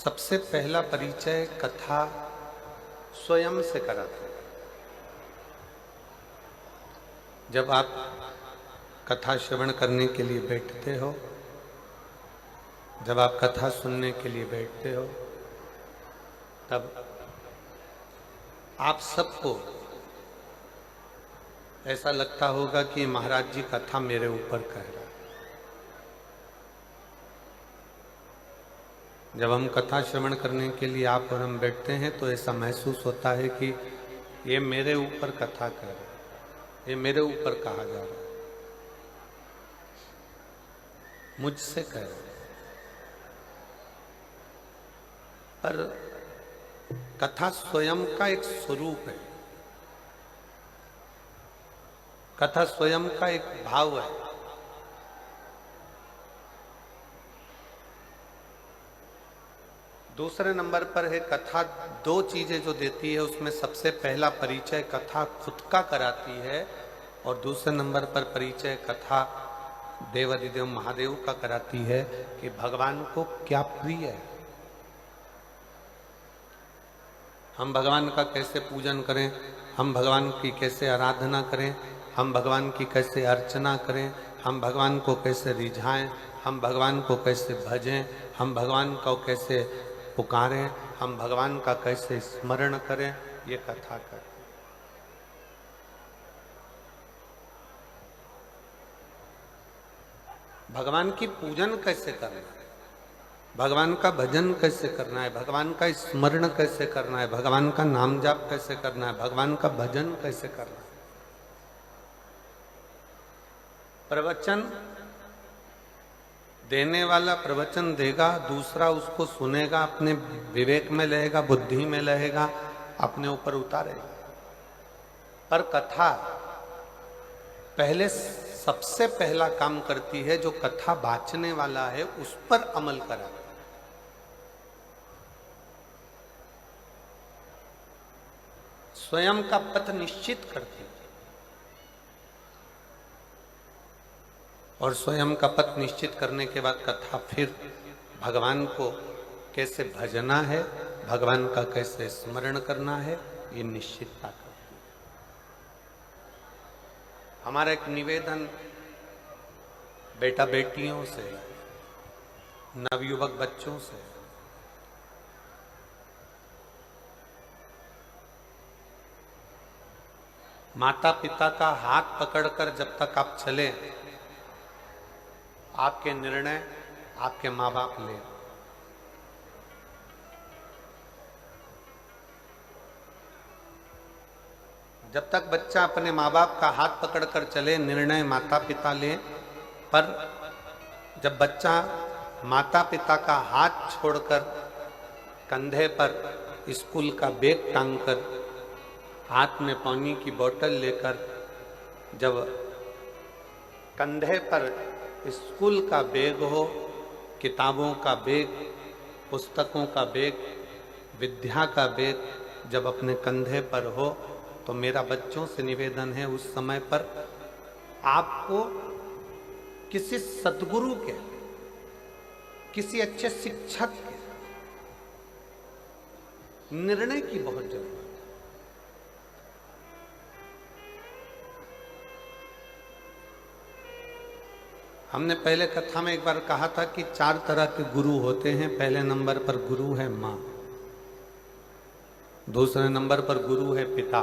सबसे पहला परिचय कथा स्वयं से कराते हैं। जब आप कथा श्रवण करने के लिए बैठते हो, जब आप कथा सुनने के लिए बैठते हो, तब आप सबको ऐसा लगता होगा कि महाराज जी कथा मेरे ऊपर कह रहा है। जब हम कथा श्रवण करने के लिए आप और हम बैठते हैं तो ऐसा महसूस होता है कि ये मेरे ऊपर कथा कह रहा है, ये मेरे ऊपर कहा जा रहा है, मुझसे कह रहा है। पर कथा स्वयं का एक स्वरूप है, कथा स्वयं का एक भाव है। दूसरे नंबर पर है कथा दो चीजें जो देती है, उसमें सबसे पहला परिचय कथा खुद का कराती है और दूसरे नंबर पर परिचय कथा देवाधिदेव महादेव का कराती है कि भगवान को क्या प्रिय है, हम भगवान का कैसे पूजन करें, हम भगवान की कैसे आराधना करें, हम भगवान की कैसे अर्चना करें, हम भगवान को कैसे रिझाएं, हम भगवान को कैसे भजें, हम भगवान को कैसे पुकारें, हम भगवान का कैसे स्मरण करें, ये कथा करती। भगवान की पूजन कैसे करना है, भगवान का भजन कैसे करना है, भगवान का स्मरण कैसे करना है, भगवान का नाम जाप कैसे करना है, भगवान का भजन कैसे करना है। प्रवचन देने वाला प्रवचन देगा, दूसरा उसको सुनेगा, अपने विवेक में रहेगा, बुद्धि में रहेगा, अपने ऊपर उतारेगा। पर कथा पहले सबसे पहला काम करती है, जो कथा बांचने वाला है उस पर अमल करा, स्वयं का पथ निश्चित करती है और स्वयं का पथ निश्चित करने के बाद कथा फिर भगवान को कैसे भजना है, भगवान का कैसे स्मरण करना है, ये निश्चितता करती है। हमारा एक निवेदन बेटा बेटियों से, नवयुवक बच्चों से, माता पिता का हाथ पकड़कर जब तक आप चले, आपके निर्णय आपके माँ बाप ले। जब तक बच्चा अपने माँ बाप का हाथ पकड़कर चले, निर्णय माता पिता ले। पर जब बच्चा माता पिता का हाथ छोड़कर कंधे पर स्कूल का बैग टांगकर, हाथ में पानी की बोतल लेकर, जब कंधे पर स्कूल का बैग हो, किताबों का बैग, पुस्तकों का बैग, विद्या का बैग जब अपने कंधे पर हो, तो मेरा बच्चों से निवेदन है, उस समय पर आपको किसी सद्गुरु के, किसी अच्छे शिक्षक के निर्णय की बहुत जरूरत है। हमने पहले कथा में एक बार कहा था कि 4 तरह के गुरु होते हैं। पहले नंबर पर गुरु है माँ, दूसरे नंबर पर गुरु है पिता,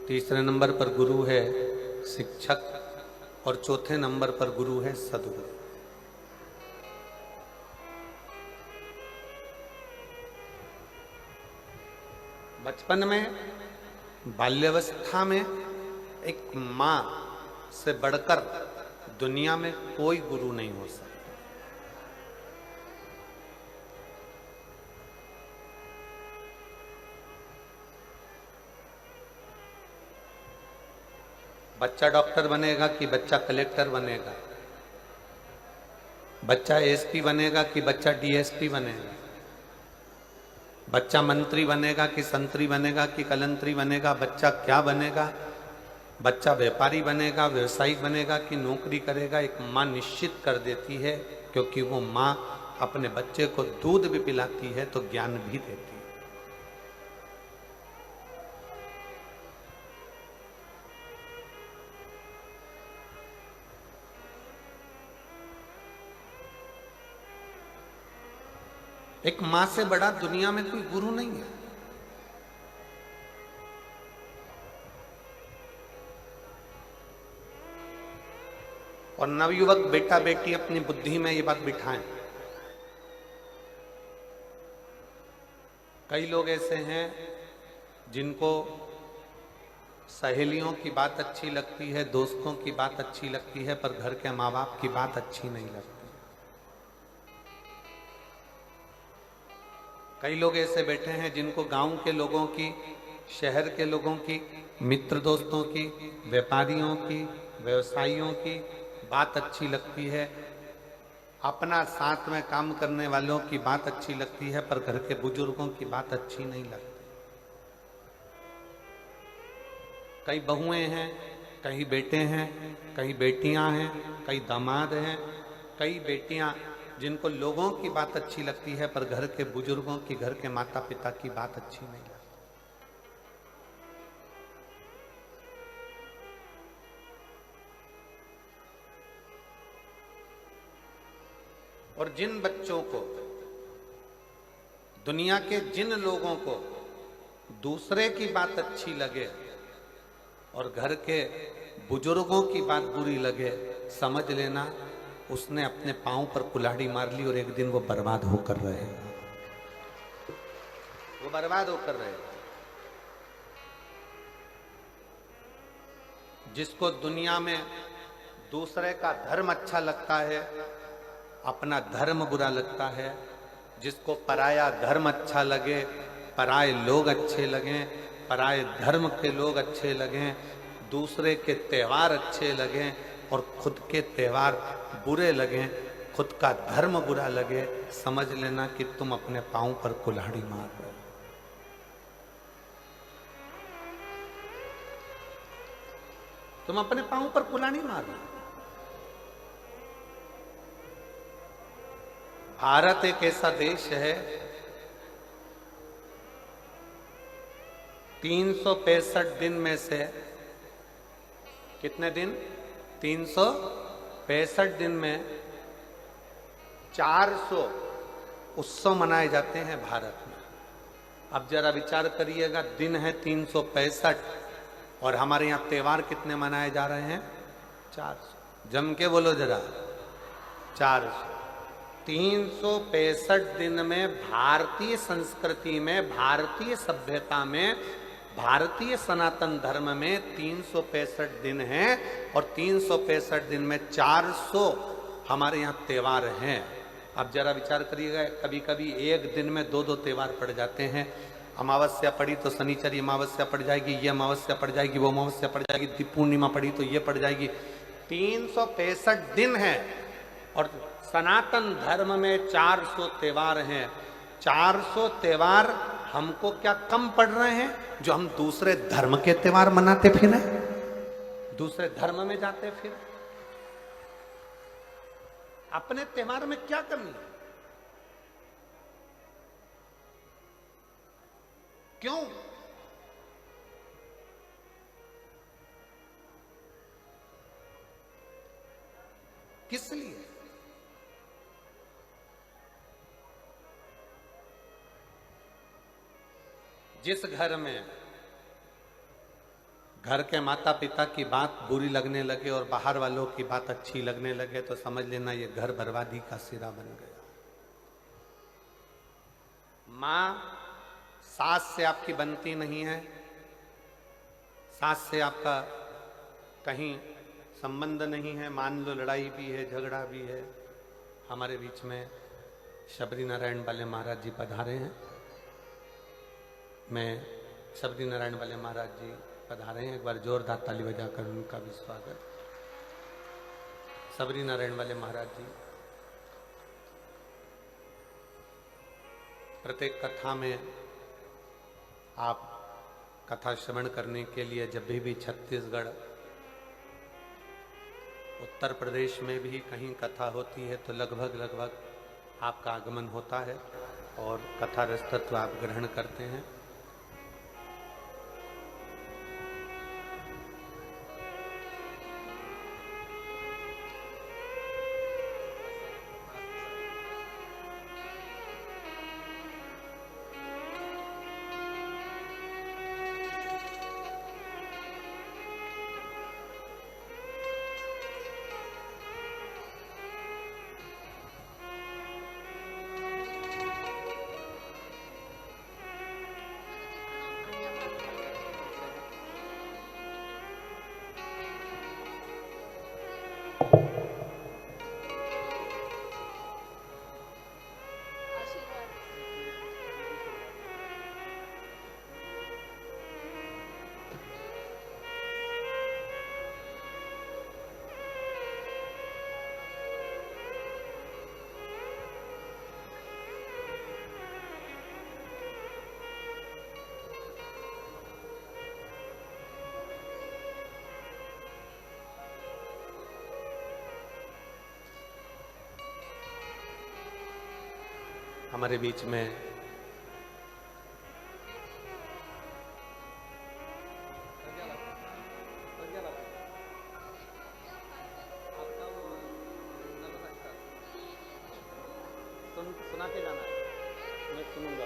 तीसरे नंबर पर गुरु है शिक्षक और चौथे नंबर पर गुरु है सद्गुरु। बचपन में, बाल्यावस्था में एक माँ से बढ़कर दुनिया में कोई गुरु नहीं हो सकता। बच्चा डॉक्टर बनेगा कि बच्चा कलेक्टर बनेगा, बच्चा एसपी बनेगा कि बच्चा डीएसपी बनेगा, बच्चा मंत्री बनेगा कि संतरी बनेगा कि कलंतरी बनेगा, बच्चा क्या बनेगा, बच्चा व्यापारी बनेगा, व्यवसायिक बनेगा कि नौकरी करेगा, एक माँ निश्चित कर देती है, क्योंकि वो माँ अपने बच्चे को दूध भी पिलाती है तो ज्ञान भी देती है। एक मां से बड़ा दुनिया में कोई गुरु नहीं है। और नवयुवक बेटा बेटी अपनी बुद्धि में ये बात बिठाएं। कई लोग ऐसे हैं जिनको सहेलियों की बात अच्छी लगती है, दोस्तों की बात अच्छी लगती है, पर घर के माँ बाप की बात अच्छी नहीं लगती। कई लोग ऐसे बैठे हैं जिनको गांव के लोगों की, शहर के लोगों की, मित्र दोस्तों की, व्यापारियों की, व्यवसायियों की बात अच्छी लगती है, अपना साथ में काम करने वालों की बात अच्छी लगती है, पर घर के बुजुर्गों की बात अच्छी नहीं लगती। कई बहुएं हैं, कई बेटे हैं, कई बेटियां हैं, कई दामाद हैं, कई बेटियां जिनको लोगों की बात अच्छी लगती है, पर घर के बुजुर्गों की, घर के माता पिता की बात अच्छी नहीं लगती। और जिन बच्चों को, दुनिया के जिन लोगों को दूसरे की बात अच्छी लगे और घर के बुजुर्गों की बात बुरी लगे, समझ लेना उसने अपने पांव पर कुल्हाड़ी मार ली और एक दिन वो बर्बाद होकर रहेगा। वो बर्बाद होकर रहेगा। जिसको दुनिया में दूसरे का धर्म अच्छा लगता है, अपना धर्म बुरा लगता है, जिसको पराया धर्म अच्छा लगे, पराये लोग अच्छे लगें, पराये धर्म के लोग अच्छे लगें, दूसरे के त्योहार अच्छे लगें और खुद के त्योहार बुरे लगें, खुद का धर्म बुरा लगे, समझ लेना कि तुम अपने पांव पर कुल्हाड़ी मार रहे हो। तुम अपने पांव पर कुल्हाड़ी मार रहे हो। भारत एक ऐसा देश है, 365 दिन में से कितने दिन? 365 दिन में 400 उत्सव मनाए जाते हैं भारत में। अब जरा विचार करिएगा, दिन है 365 और हमारे यहाँ त्योहार कितने मनाए जा रहे हैं? 400। जम के बोलो जरा, 400। 365 दिन में भारतीय संस्कृति में, भारतीय सभ्यता में, भारतीय सनातन धर्म में 365 दिन हैं और 365 दिन में 400 हमारे यहाँ त्योहार हैं। अब जरा विचार करिएगा, कभी कभी एक दिन में 2-2 त्योहार पड़ जाते हैं। अमावस्या पड़ी तो शनिचरी अमावस्या पड़ जाएगी, ये अमावस्या पड़ जाएगी, वो अमावस्या पड़ जाएगी, दीप पूर्णिमा पड़ी तो ये पड़ जाएगी। 365 दिन है और सनातन धर्म में 400 त्योहार हैं। 400 त्योहार हमको क्या कम पड़ रहे हैं जो हम दूसरे धर्म के त्योहार मनाते फिरें, दूसरे धर्म में जाते फिर? अपने त्योहार में क्या कमी है? क्यों? किस लिए? जिस घर में घर के माता पिता की बात बुरी लगने लगे और बाहर वालों की बात अच्छी लगने लगे, तो समझ लेना ये घर बर्बादी का सिरा बन गया। मां सास से आपकी बनती नहीं है, सास से आपका कहीं संबंध नहीं है, मान लो लड़ाई भी है, झगड़ा भी है। हमारे बीच में शबरी नारायण वाले महाराज जी पधारे हैं। मैं शबरी नारायण वाले महाराज जी पधारे हैं, एक बार जोरदार ताली बजाकर उनका भी स्वागत। शबरी नारायण वाले महाराज जी प्रत्येक कथा में आप कथा श्रवण करने के लिए जब भी छत्तीसगढ़, उत्तर प्रदेश में भी कहीं कथा होती है तो लगभग आपका आगमन होता है और कथा रस तत्व आप ग्रहण करते हैं। हमारे बीच में सुना के जाना है, मैं सुनूंगा।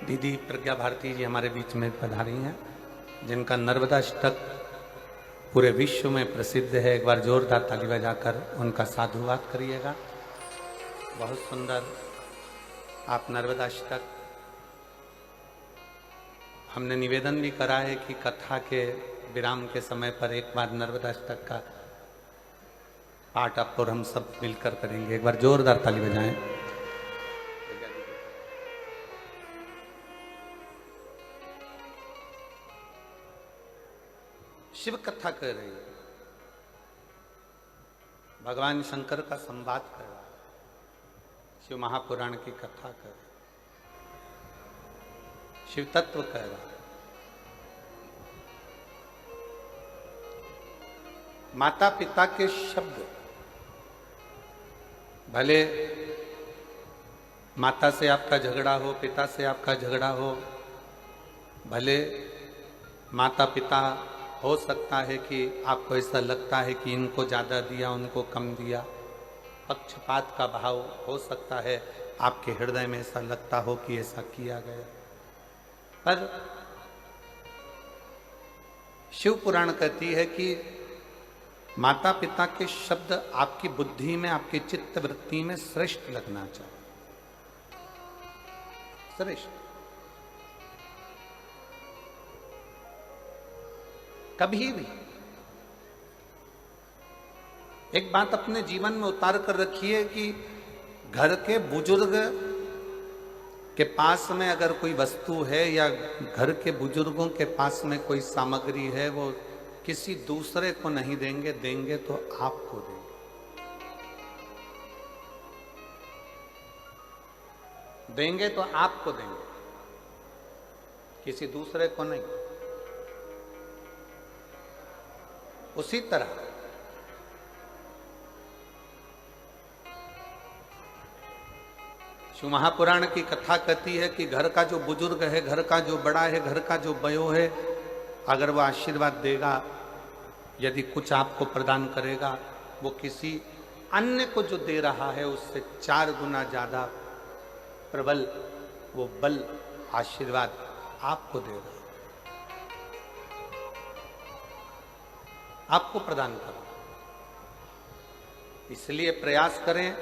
दीदी प्रज्ञा भारती जी हमारे बीच में पधारी हैं, जिनका नर्मदाष्टक पूरे विश्व में प्रसिद्ध है। एक बार जोरदार ताली बजाकर उनका साधुवाद करिएगा। बहुत सुंदर आप नर्मदाष्टक, हमने निवेदन भी करा है कि कथा के विराम के समय पर एक बार नर्मदाष्टक का पाठ आप और हम सब मिलकर करेंगे। एक बार जोरदार ताली बजाएं। शिव कथा कर रही है, भगवान शंकर का संवाद कर रहा है, शिव महापुराण की कथा कर रहा है, शिव तत्व कर रहा है। माता पिता के शब्द, भले माता से आपका झगड़ा हो, पिता से आपका झगड़ा हो, भले माता पिता हो सकता है कि आपको ऐसा लगता है कि इनको ज़्यादा दिया उनको कम दिया, पक्षपात का भाव हो सकता है, आपके हृदय में ऐसा लगता हो कि ऐसा किया गया, पर शिव पुराण कहती है कि माता पिता के शब्द आपकी बुद्धि में, आपकी चित्त वृत्ति में श्रेष्ठ लगना चाहिए, श्रेष्ठ। कभी भी एक बात अपने जीवन में उतार कर रखिए कि घर के बुजुर्ग के पास में अगर कोई वस्तु है या घर के बुजुर्गों के पास में कोई सामग्री है, वो किसी दूसरे को नहीं देंगे, देंगे तो आपको देंगे, देंगे तो आपको देंगे, किसी दूसरे को नहीं। उसी तरह शिव महापुराण की कथा कहती है कि घर का जो बुजुर्ग है, घर का जो बड़ा है, घर का जो बयो है, अगर वो आशीर्वाद देगा, यदि कुछ आपको प्रदान करेगा, वो किसी अन्य को जो दे रहा है उससे 4 गुना ज्यादा प्रबल वो बल आशीर्वाद आपको दे रहा है, आपको प्रदान करो। इसलिए प्रयास करें।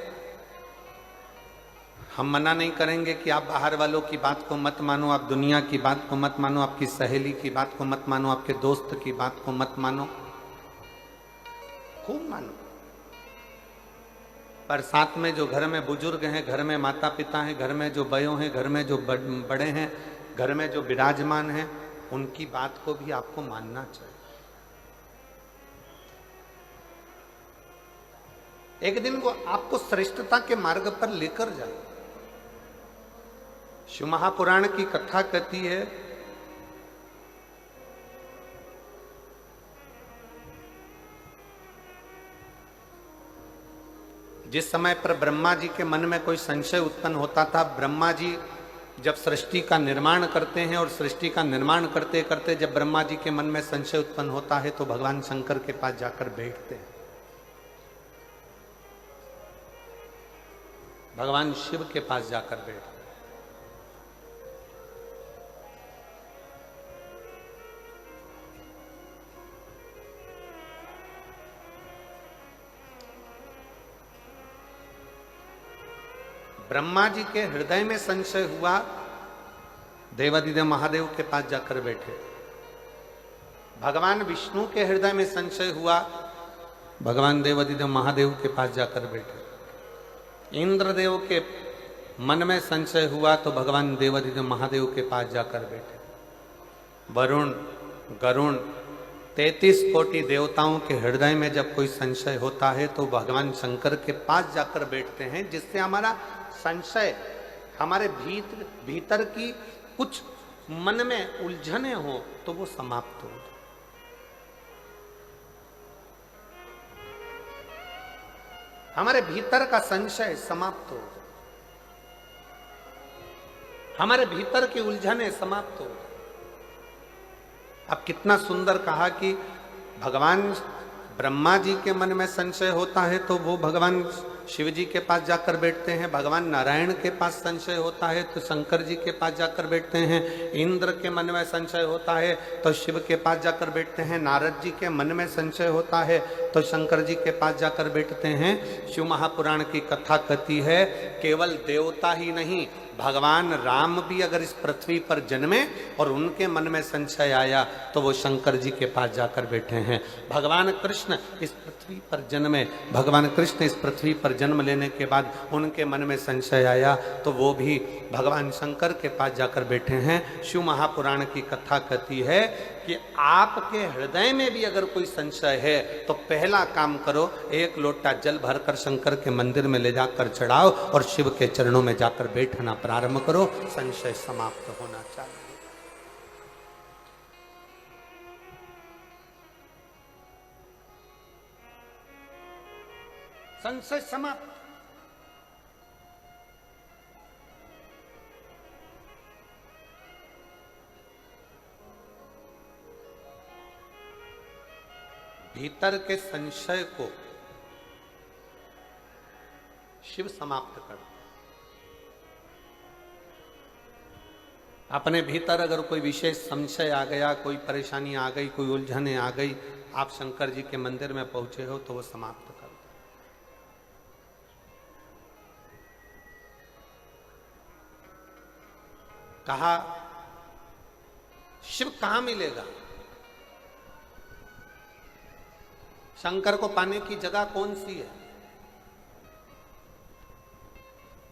हम मना नहीं करेंगे कि आप बाहर वालों की बात को मत मानो, आप दुनिया की बात को मत मानो, आपकी सहेली की बात को मत मानो, आपके दोस्त की बात को मत मानो, खूब मानो, पर साथ में जो घर में बुजुर्ग हैं, घर में माता पिता हैं, घर में जो बयों हैं, घर में जो बड़े हैं, घर में जो विराजमान हैं, उनकी बात को भी आपको मानना चाहिए। एक दिन वो आपको श्रेष्ठता के मार्ग पर लेकर जाए। शिव महापुराण की कथा कहती है जिस समय पर ब्रह्मा जी के मन में कोई संशय उत्पन्न होता था, ब्रह्मा जी जब सृष्टि का निर्माण करते हैं और सृष्टि का निर्माण करते करते जब ब्रह्मा जी के मन में संशय उत्पन्न होता है तो भगवान शंकर के पास जाकर बैठते हैं, भगवान शिव के पास जाकर बैठते हैं। ब्रह्मा जी के हृदय में संशय हुआ, देवादिदेव महादेव के पास जाकर बैठे। भगवान विष्णु के हृदय में संशय हुआ, भगवान देवादिदेव महादेव के पास जाकर बैठे। इंद्रदेव के मन में संशय हुआ तो भगवान देवादिदेव महादेव के पास जाकर बैठे। वरुण, गरुण, 33 कोटि देवताओं के हृदय में जब कोई संशय होता है तो भगवान शंकर के पास जाकर बैठते हैं, जिससे हमारा संशय, हमारे भीतर की कुछ मन में उलझने हो तो वो समाप्त हो जाए। हमारे भीतर का संशय समाप्त हो जाए, हमारे भीतर की उलझने समाप्त हो जाए। अब कितना सुंदर कहा कि भगवान ब्रह्मा जी के मन में संशय होता है तो वो भगवान शिव जी के पास जाकर बैठते हैं। भगवान नारायण के पास संशय होता है तो शंकर जी के पास जाकर बैठते हैं। इंद्र के मन में संशय होता है तो शिव के पास जाकर बैठते हैं। नारद जी के मन में संशय होता है तो शंकर जी के पास जाकर बैठते हैं। शिव महापुराण की कथा कहती है केवल देवता ही नहीं, भगवान राम भी अगर इस पृथ्वी पर जन्मे और उनके मन में संशय आया तो वो शंकर जी के पास जाकर बैठे हैं। भगवान कृष्ण इस पृथ्वी पर जन्मे, भगवान कृष्ण इस पृथ्वी पर जन्म लेने के बाद उनके मन में संशय आया तो वो भी भगवान शंकर के पास जाकर बैठे हैं। शिव महापुराण की कथा कहती है कि आपके हृदय में भी अगर कोई संशय है तो पहला काम करो, एक लोटा जल भरकर शंकर के मंदिर में ले जाकर चढ़ाओ और शिव के चरणों में जाकर बैठना प्रारंभ करो, संशय समाप्त होना चाहिए। संशय समाप्त। भीतर के संशय को शिव समाप्त कर दे। अपने भीतर अगर कोई विशेष संशय आ गया, कोई परेशानी आ गई, कोई उलझने आ गई, आप शंकर जी के मंदिर में पहुंचे हो तो वो समाप्त कर दो। कहा शिव कहां मिलेगा, शंकर को पाने की जगह कौन सी है?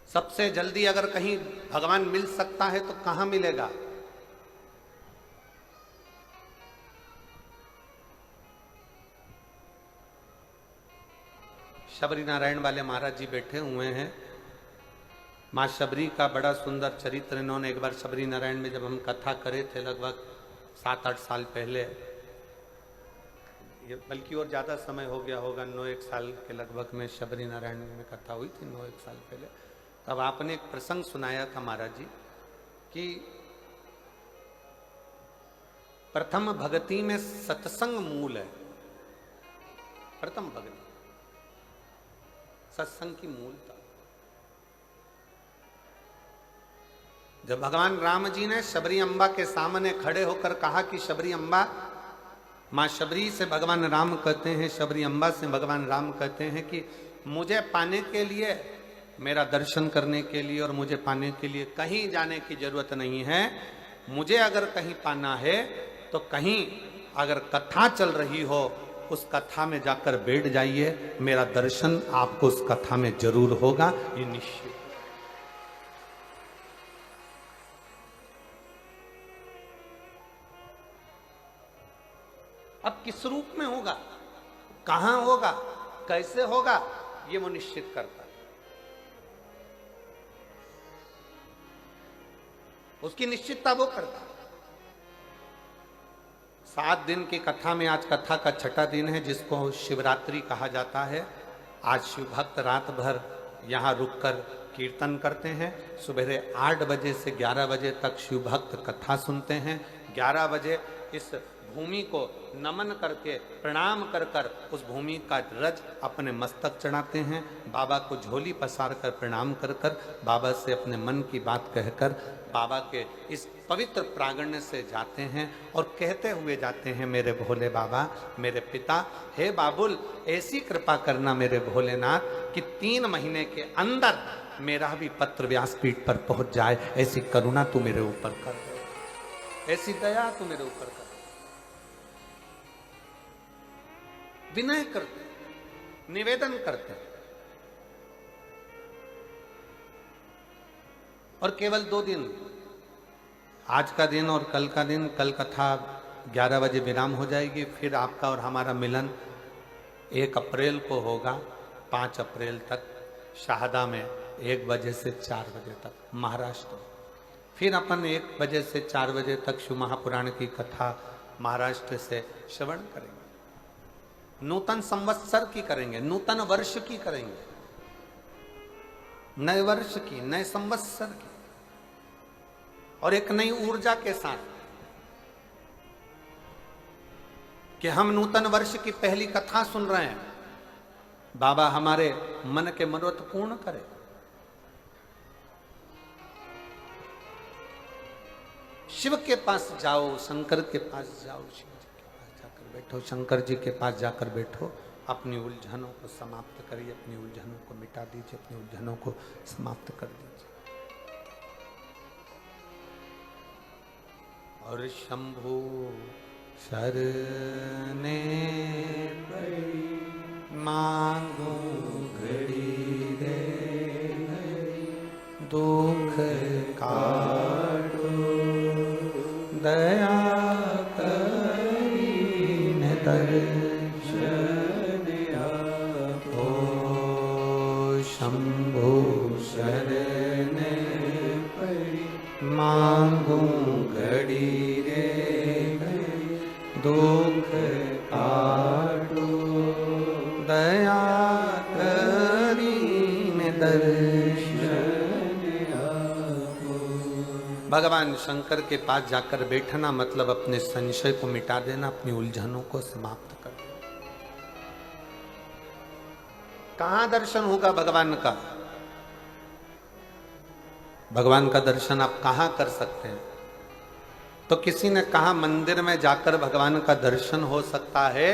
सबसे जल्दी अगर कहीं भगवान मिल सकता है तो कहां मिलेगा? शबरी नारायण वाले महाराज जी बैठे हुए हैं। मां शबरी का बड़ा सुंदर चरित्र इन्होंने एक बार शबरी नारायण में जब हम कथा करे थे लगभग 7-8 साल पहले, बल्कि और ज्यादा समय हो गया होगा, 9-1 साल के लगभग में शबरी नारायण में कथा हुई थी 9-1 साल पहले। तब आपने एक प्रसंग सुनाया था महाराज जी कि प्रथम भक्ति में सत्संग मूल है। प्रथम भक्ति सत्संग की मूलता। जब भगवान राम जी ने शबरी अम्बा के सामने खड़े होकर कहा कि शबरी अम्बा, मां शबरी से भगवान राम कहते हैं, शबरी अम्बा से भगवान राम कहते हैं कि मुझे पाने के लिए, मेरा दर्शन करने के लिए और मुझे पाने के लिए कहीं जाने की जरूरत नहीं है। मुझे अगर कहीं पाना है तो कहीं अगर कथा चल रही हो उस कथा में जाकर बैठ जाइए, मेरा दर्शन आपको उस कथा में जरूर होगा, ये निश्चित। अब किस रूप में होगा, कहां होगा, कैसे होगा, ये वो निश्चित करता है। उसकी निश्चितता वो करता है। 7 दिन की कथा में आज कथा का 6ठा दिन है जिसको शिवरात्रि कहा जाता है। आज शिव भक्त रात भर यहाँ रुककर कीर्तन करते हैं। सुबह 8 बजे से 11 बजे तक शिव भक्त कथा सुनते हैं। 11 बजे इस भूमि को नमन करके प्रणाम कर कर उस भूमि का रज अपने मस्तक चढ़ाते हैं। बाबा को झोली पसार कर प्रणाम कर कर बाबा से अपने मन की बात कहकर बाबा के इस पवित्र प्रांगण से जाते हैं और कहते हुए जाते हैं, मेरे भोले बाबा, मेरे पिता, हे बाबुल, ऐसी कृपा करना मेरे भोलेनाथ कि 3 महीने के अंदर मेरा भी पत्र व्यासपीठ पर पहुंच जाए। ऐसी करुणा तू मेरे ऊपर कर दे, ऐसी दया तू मेरे ऊपर कर। विनय करते, निवेदन करते, और केवल 2 दिन, आज का दिन और कल का दिन। कल कथा 11 बजे विराम हो जाएगी, फिर आपका और हमारा मिलन 1 अप्रैल को होगा। 5 अप्रैल तक शाहदा में 1 बजे से 4 बजे तक महाराष्ट्र। फिर अपन 1 बजे से 4 बजे तक शिव महापुराण की कथा महाराष्ट्र से श्रवण करेंगे। नूतन संवत्सर की करेंगे, नूतन वर्ष की करेंगे, नए वर्ष की, नए संवत्सर की, और एक नई ऊर्जा के साथ कि हम नूतन वर्ष की पहली कथा सुन रहे हैं। बाबा हमारे मन के मनोरथ पूर्ण करे। शिव के पास जाओ, शंकर के पास जाओ, शिव जी के पास जाकर बैठो, शंकर जी के पास जाकर बैठो। अपनी उलझनों को समाप्त करिए, अपनी उलझनों को मिटा दीजिए, अपनी उलझनों को समाप्त कर दीजिए। और शंभु शरणे पड़ी मांगो घड़ी रे, दुख काटो दया करीन दर्शन आपो। शंभु शरणे पड़ी मांगो घड़ी रे, दुख काटो दया करीन दर्शन आपो। भगवान शंकर के पास जाकर बैठना मतलब अपने संशय को मिटा देना, अपनी उलझनों को समाप्त कर देना। कहां दर्शन होगा भगवान का? भगवान का दर्शन आप कहां कर सकते हैं? तो किसी ने कहा मंदिर में जाकर भगवान का दर्शन हो सकता है।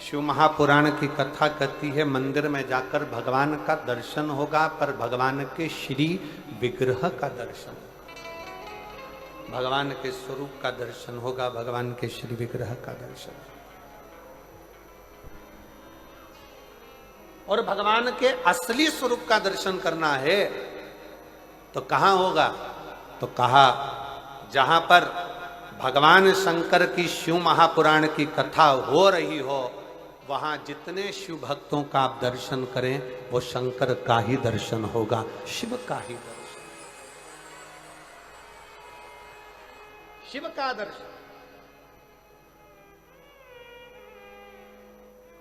शिव महापुराण की कथा कहती है मंदिर में जाकर भगवान का दर्शन होगा, पर भगवान के श्री विग्रह का दर्शन होगा, भगवान के स्वरूप का दर्शन होगा, भगवान के श्री विग्रह का दर्शन। और भगवान के असली स्वरूप का दर्शन करना है तो कहां होगा? तो कहा जहां पर भगवान शंकर की शिव महापुराण की कथा हो रही हो, वहां जितने शिव भक्तों का आप दर्शन करें वो शंकर का ही दर्शन होगा, शिव का ही दर्शन, शिव का दर्शन।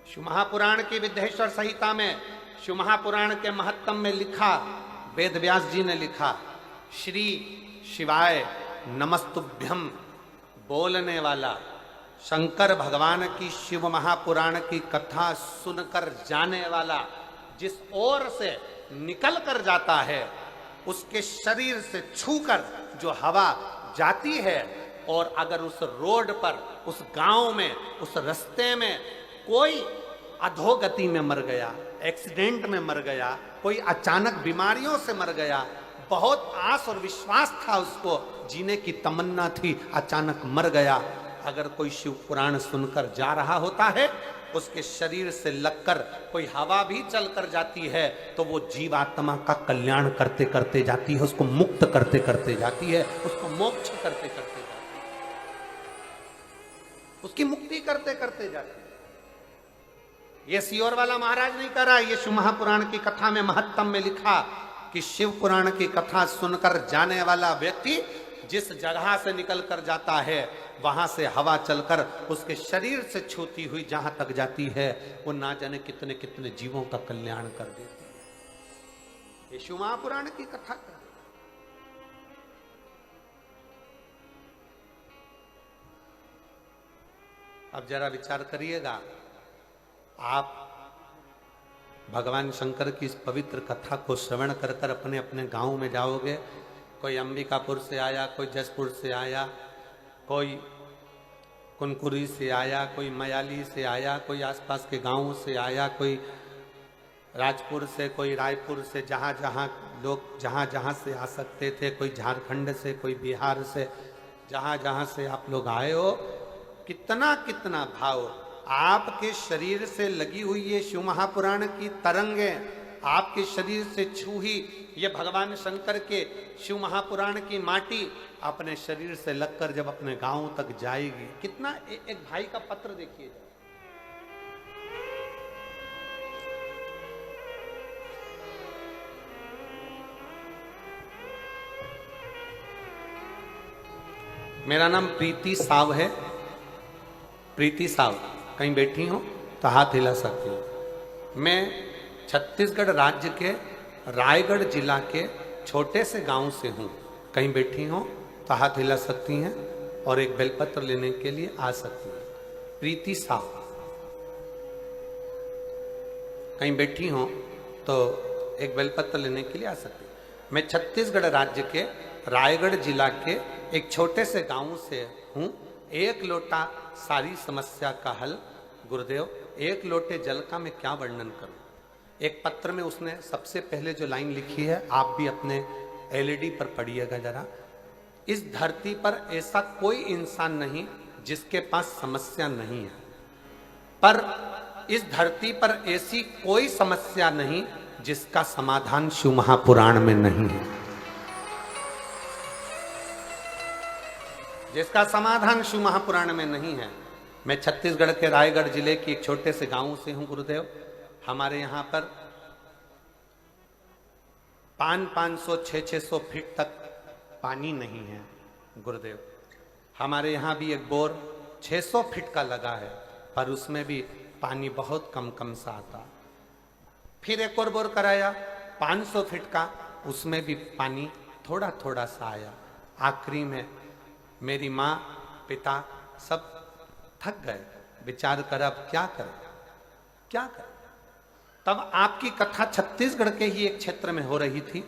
शिव महापुराण की विद्येश्वर संहिता में शिव महापुराण के महत्तम में लिखा, वेद व्यास जी ने लिखा, श्री शिवाय नमस्तुभ्यम बोलने वाला शंकर भगवान की शिव महापुराण की कथा सुनकर जाने वाला जिस ओर से निकल कर जाता है, उसके शरीर से छूकर जो हवा जाती है, और अगर उस रोड पर, उस गांव में, उस रास्ते में कोई अधोगति में मर गया, एक्सीडेंट में मर गया, कोई अचानक बीमारियों से मर गया, बहुत आस और विश्वास था उसको, जीने की तमन्ना थी, अचानक मर गया, अगर कोई शिव पुराण सुनकर जा रहा होता है, उसके शरीर से लगकर कोई हवा भी चलकर जाती है तो वो जीवात्मा का कल्याण करते करते जाती है, उसको मुक्त करते करते जाती है, उसको मोक्ष करते करते जाती है, उसकी मुक्ति करते करते जाती है। ये सियोर वाला महाराज नहीं कर रहा, ये शिव महापुराण की कथा में महत्तम में लिखा कि शिव पुराण की कथा सुनकर जाने वाला व्यक्ति जिस जगह से निकल कर जाता है वहां से हवा चलकर उसके शरीर से छूती हुई जहां तक जाती है, वो ना जाने कितने कितने जीवों का कल्याण कर देती है। ये शिव महापुराण की कथा कर। अब जरा विचार करिएगा, आप भगवान शंकर की इस पवित्र कथा को श्रवण कर कर अपने अपने गांव में जाओगे। कोई अंबिकापुर से आया, कोई जसपुर से आया, कोई कुनकुरी से आया, कोई मयाली से आया, कोई आसपास के गांवों से आया, कोई राजपुर से, कोई रायपुर से, जहाँ जहाँ लोग जहाँ जहाँ से आ सकते थे, कोई झारखंड से, कोई बिहार से, जहाँ जहाँ से आप लोग आए हो, कितना कितना भाव आपके शरीर से लगी हुई ये शिव महापुराण की तरंगे, आपके शरीर से छूही ये भगवान शंकर के शिव महापुराण की माटी अपने शरीर से लगकर जब अपने गांव तक जाएगी, कितना एक भाई का पत्र देखिए। मेरा नाम प्रीति साव है। प्रीति साव कहीं बैठी हो तो हाथ हिला सकती हो। मैं छत्तीसगढ़ राज्य के रायगढ़ जिला के छोटे से गांव से हूँ। कहीं बैठी हो तो हाथ हिला सकती हैं और एक बेलपत्र लेने के लिए आ सकती हैं। प्रीति साव कहीं बैठी हो तो एक बेलपत्र लेने के लिए आ सकती हैं। मैं छत्तीसगढ़ राज्य के रायगढ़ जिला के एक छोटे से गांव से हूँ। एक लोटा सारी समस्या का हल। गुरुदेव, एक लोटे जल का मैं क्या वर्णन करूं। एक पत्र में उसने सबसे पहले जो लाइन लिखी है, आप भी अपने एलईडी पर पढ़िएगा जरा। इस धरती पर ऐसा कोई इंसान नहीं जिसके पास समस्या नहीं है, पर इस धरती पर ऐसी कोई समस्या नहीं जिसका समाधान शिव महापुराण में नहीं है। जिसका समाधान शिव महापुराण में नहीं है। मैं छत्तीसगढ़ के रायगढ़ जिले की एक छोटे से गांव से हूं गुरुदेव। हमारे यहां पर 500 600 फीट तक पानी नहीं है गुरुदेव। हमारे यहां भी एक बोर 600 फीट का लगा है, पर उसमें भी पानी बहुत कम कम सा आता। फिर एक और बोर कराया 500 फीट का, उसमें भी पानी थोड़ा थोड़ा सा आया। आखिरी में मेरी माँ पिता सब थक गए, विचार कर अब क्या करें क्या करें। तब आपकी कथा छत्तीसगढ़ के ही एक क्षेत्र में हो रही थी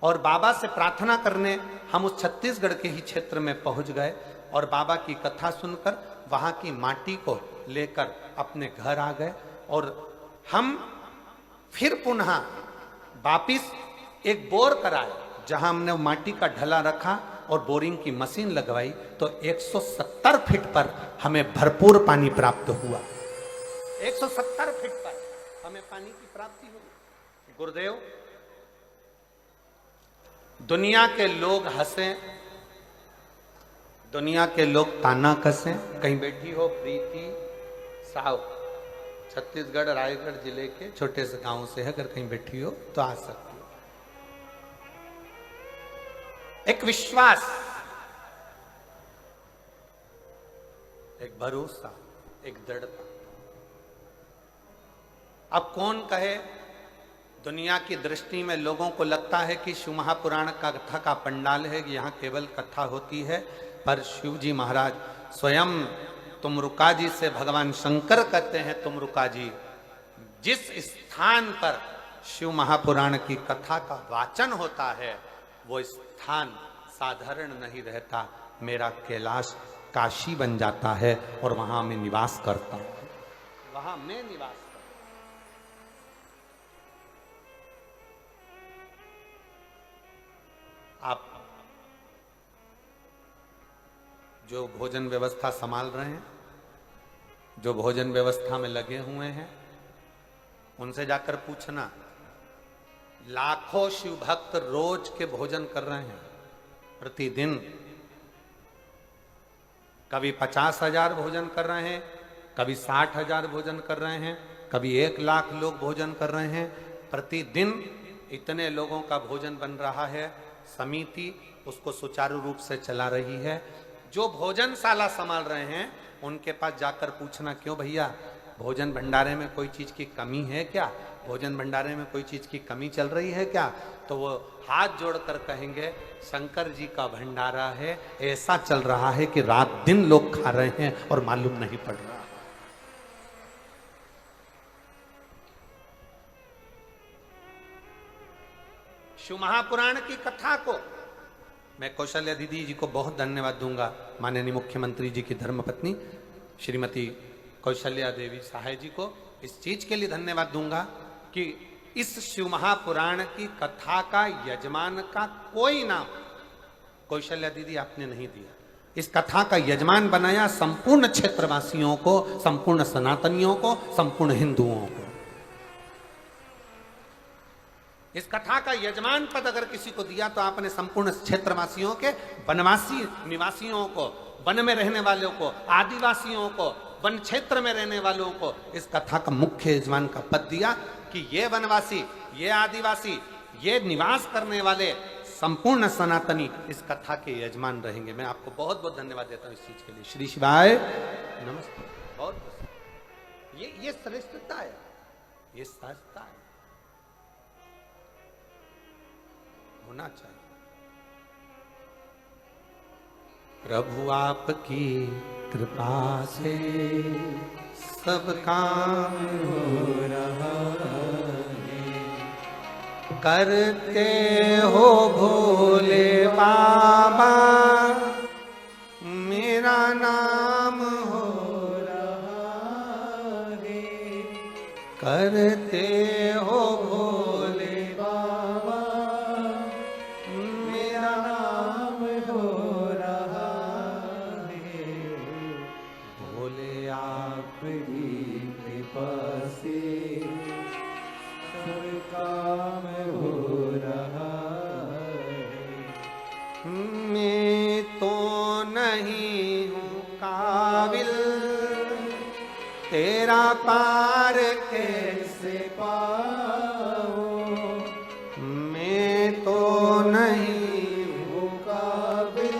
और बाबा से प्रार्थना करने हम उस छत्तीसगढ़ के ही क्षेत्र में पहुंच गए और बाबा की कथा सुनकर वहां की माटी को लेकर अपने घर आ गए। और हम फिर पुनः वापिस एक बोर कराए, जहां हमने माटी का ढला रखा और बोरिंग की मशीन लगवाई, तो 170 फीट पर हमें भरपूर पानी प्राप्त हुआ। 170 फीट पर हमें पानी की प्राप्ति हुई। गुरुदेव, दुनिया के लोग हंसें, दुनिया के लोग ताना कसें। कहीं बैठी हो प्रीति साव, छत्तीसगढ़ रायगढ़ जिले के छोटे से गांव से है। अगर कहीं बैठी हो तो आ सकती हो। एक विश्वास, एक भरोसा, एक दृढ़ता। अब कौन कहे, दुनिया की दृष्टि में लोगों को लगता है कि शिव महापुराण का कथा का पंडाल है, यहाँ केवल कथा होती है, पर शिव जी महाराज स्वयं तुमरुका जी से भगवान शंकर कहते हैं, तुमरुका जी, जिस स्थान पर शिव महापुराण की कथा का वाचन होता है वो स्थान साधारण नहीं रहता। मेरा कैलाश काशी बन जाता है और वहां मैं निवास करता हूं, वहां मैं निवास करता हूं। आप जो भोजन व्यवस्था संभाल रहे हैं, जो भोजन व्यवस्था में लगे हुए हैं, उनसे जाकर पूछना। लाखों शिव भक्त रोज के भोजन कर रहे हैं प्रतिदिन। कभी 50,000 भोजन कर रहे हैं, कभी 60,000 भोजन कर रहे हैं, कभी 1 लाख लोग भोजन कर रहे हैं। प्रतिदिन इतने लोगों का भोजन बन रहा है। समिति उसको सुचारू रूप से चला रही है। जो भोजनशाला संभाल रहे हैं उनके पास जाकर पूछना, क्यों भैया भोजन भंडारे में कोई चीज की कमी है क्या, भोजन भंडारे में कोई चीज की कमी चल रही है क्या? तो वो हाथ जोड़कर कहेंगे शंकर जी का भंडारा है, ऐसा चल रहा है कि रात दिन लोग खा रहे हैं और मालूम नहीं पड़ रहा। शिव महापुराण की कथा को मैं कौशल्या दीदी जी को बहुत धन्यवाद दूंगा, माननीय मुख्यमंत्री जी की धर्मपत्नी श्रीमती कौशल्या देवी सहाय जी को इस चीज के लिए धन्यवाद दूंगा कि इस शिव महापुराण की कथा का यजमान का कोई नाम कौशल्या दीदी आपने नहीं दिया। इस कथा का यजमान बनाया संपूर्ण क्षेत्रवासियों को, संपूर्ण सनातनियों को, संपूर्ण हिंदुओं को। इस कथा का यजमान पद अगर किसी को दिया तो आपने संपूर्ण क्षेत्रवासियों के, वनवासी निवासियों को, वन में रहने वालों को, आदिवासियों को, वन क्षेत्र में रहने वालों को इस कथा का मुख्य यजमान का पद दिया कि ये वनवासी, ये आदिवासी, ये निवास करने वाले संपूर्ण सनातनी इस कथा के यजमान रहेंगे। मैं आपको बहुत बहुत धन्यवाद देता हूँ इस चीज के लिए। श्री शिवाय नमस्ते। बहुत ये श्रेष्ठता है, ये सहजता है, होना चाहिए। प्रभु आपकी कृपा से सब काम हो रहा है, करते हो भोले बाबा मेरा नाम हो रहा है, करते हो भोले बाबा मेरा नाम हो रहा है, भोले आपकी कृपा से सब काम हो रहा है। मैं तो नहीं हूँ काबिल तेरा पार कैसे पाऊं, मैं तो नहीं हूँ काबिल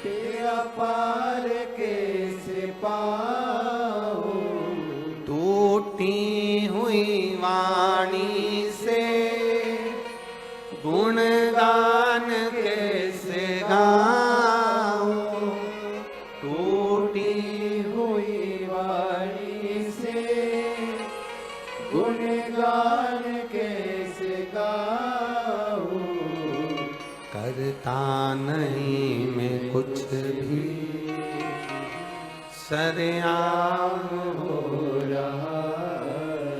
तेरा पार कैसे पाऊं, टूटी हुई वाणी से गुणगान कैसे गाऊं, टूटी हुई वाणी से गुणगान कैसे गाऊं, करता नहीं मैं कुछ भी सरेआम हो रहा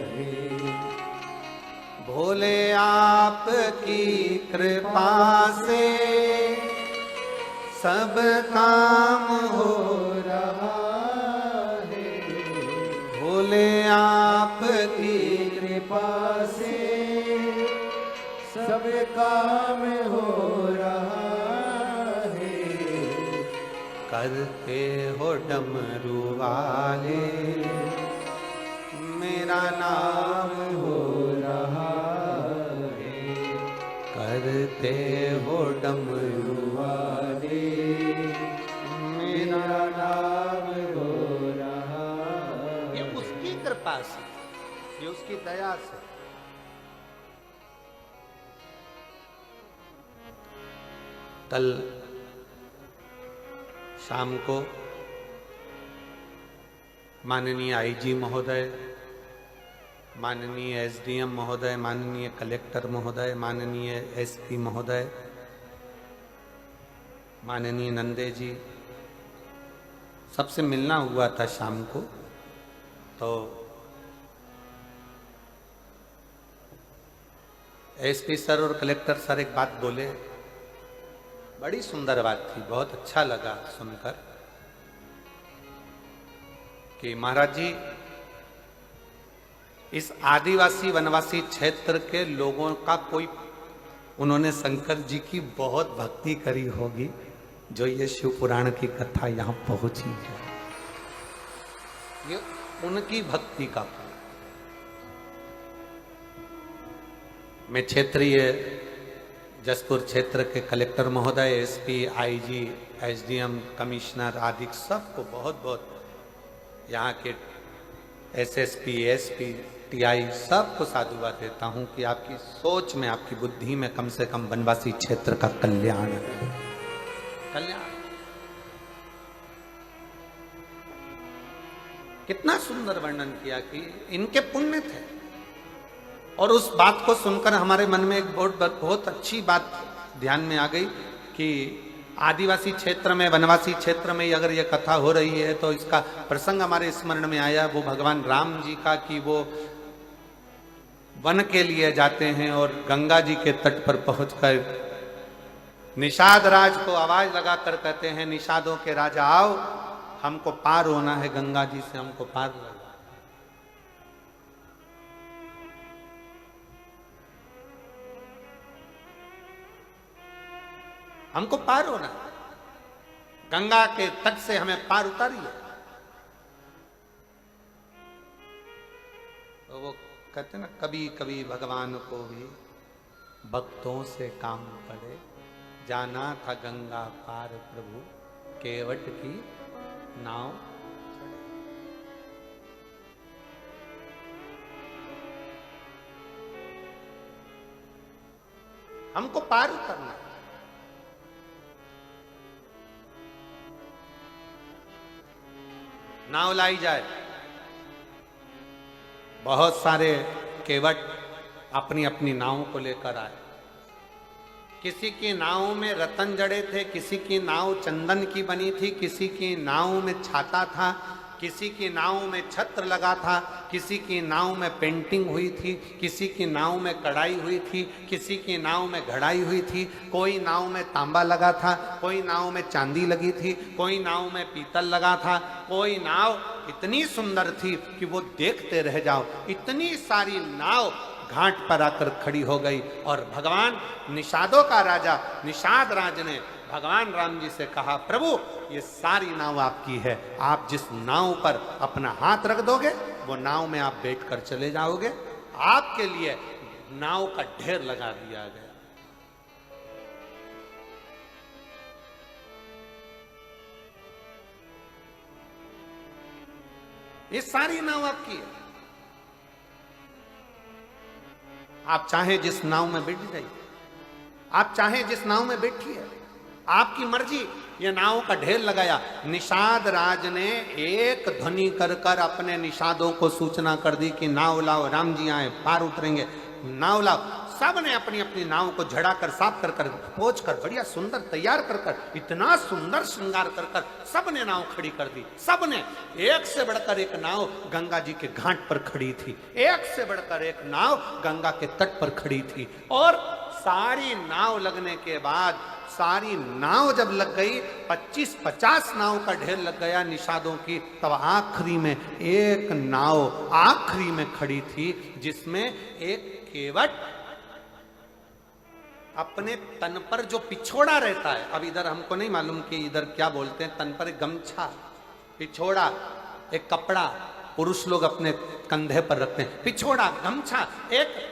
है, भोले आपकी कृपा से सब काम हो रहा है, भोले आपकी कृपा से सब काम हो रहा है, करते हो डमरू वाले मेरा नाम हो रहा है, करते हो डमरू वाले मेरा नाम हो रहा है। ये उसकी कृपा से, ये उसकी दया से। कल शाम को माननीय आईजी महोदय, माननीय एसडीएम महोदय, माननीय कलेक्टर महोदय, माननीय एसपी महोदय, माननीय नंदे जी, सबसे मिलना हुआ था शाम को। तो एसपी सर और कलेक्टर सर एक बात बोले, बड़ी सुंदर बात थी, बहुत अच्छा लगा सुनकर कि महाराज जी इस आदिवासी वनवासी क्षेत्र के लोगों का कोई, उन्होंने शंकर जी की बहुत भक्ति करी होगी जो ये शिव पुराण की कथा यहाँ पहुंची है। ये उनकी भक्ति का फल। मैं क्षेत्रीय जसपुर क्षेत्र के कलेक्टर महोदय, एसपी, आईजी, एसडीएम, कमिश्नर आदि सबको बहुत बहुत, यहाँ के एसएसपी, एसपी, टीआई सबको साधुवाद देता हूँ कि आपकी सोच में, आपकी बुद्धि में कम से कम वनवासी क्षेत्र का कल्याण है। कल्याण कितना सुंदर वर्णन किया कि इनके पुण्य थे। और उस बात को सुनकर हमारे मन में एक बहुत अच्छी बात ध्यान में आ गई कि आदिवासी क्षेत्र में, वनवासी क्षेत्र में अगर ये कथा हो रही है तो इसका प्रसंग हमारे स्मरण में आया वो भगवान राम जी का, कि वो वन के लिए जाते हैं और गंगा जी के तट पर पहुंचकर निषाद राज को आवाज लगाकर कहते हैं, निषादों के राजा आओ, हमको पार होना है, गंगा जी से हमको पार होना है। हमको पार होना है, गंगा के तट से हमें पार उतारिए। तो वो कहते ना, कभी कभी भगवान को भी भक्तों से काम पड़े, जाना था गंगा पार प्रभु, केवट की नाव चढ़े। हमको पार उतरना है। नाव लाई जाए, बहुत सारे केवट अपनी अपनी नाव को लेकर आए। किसी की नाव में रतन जड़े थे, किसी की नाव चंदन की बनी थी, किसी की नाव में छाता था, किसी की नाव में छत्र लगा था, किसी की नाव में पेंटिंग हुई थी, किसी की नाव में कढ़ाई हुई थी, किसी की नाव में घड़ाई हुई थी, कोई नाव में तांबा लगा था, कोई नाव में चांदी लगी थी, कोई नाव में पीतल लगा था, कोई नाव इतनी सुंदर थी कि वो देखते रह जाओ। इतनी सारी नाव घाट पर आकर खड़ी हो गई और भगवान निषादों का राजा निषाद राज ने भगवान राम जी से कहा, प्रभु ये सारी नाव आपकी है, आप जिस नाव पर अपना हाथ रख दोगे वो नाव में आप बैठकर चले जाओगे, आपके लिए नाव का ढेर लगा दिया गया। ये सारी नाव आपकी है, आप चाहे जिस नाव में बैठ जाइए, आप चाहे जिस नाव में बैठिए, आपकी मर्जी। ये नाव का ढेर लगाया। निषाद राज ने एक ध्वनि कर कर अपने निषादों को सूचना कर दी कि नाव लाओ, राम जी आए, पार उतरेंगे, नाव लाओ। सब ने अपनी अपनी नाव को झड़ा कर, साफ कर कर, पोंछ कर, बढ़िया सुंदर तैयार कर कर, इतना सुंदर श्रृंगार कर कर सब ने नाव खड़ी कर दी। सब ने, एक से बढ़कर एक नाव गंगा जी के घाट पर खड़ी थी, एक से बढ़कर एक नाव गंगा के तट पर खड़ी थी। और सारी नाव लगने के बाद, सारी नाव जब लग गई, 25-50 नाव का ढेर लग गया निषादों की, तब आखिरी में एक नाव आखिरी में खड़ी थी जिसमें एक केवट अपने तन पर जो पिछोड़ा रहता है, अब इधर हमको नहीं मालूम कि इधर क्या बोलते हैं, तन पर एक गमछा, पिछोड़ा, एक कपड़ा पुरुष लोग अपने कंधे पर रखते हैं, पिछोड़ा, गमछा। एक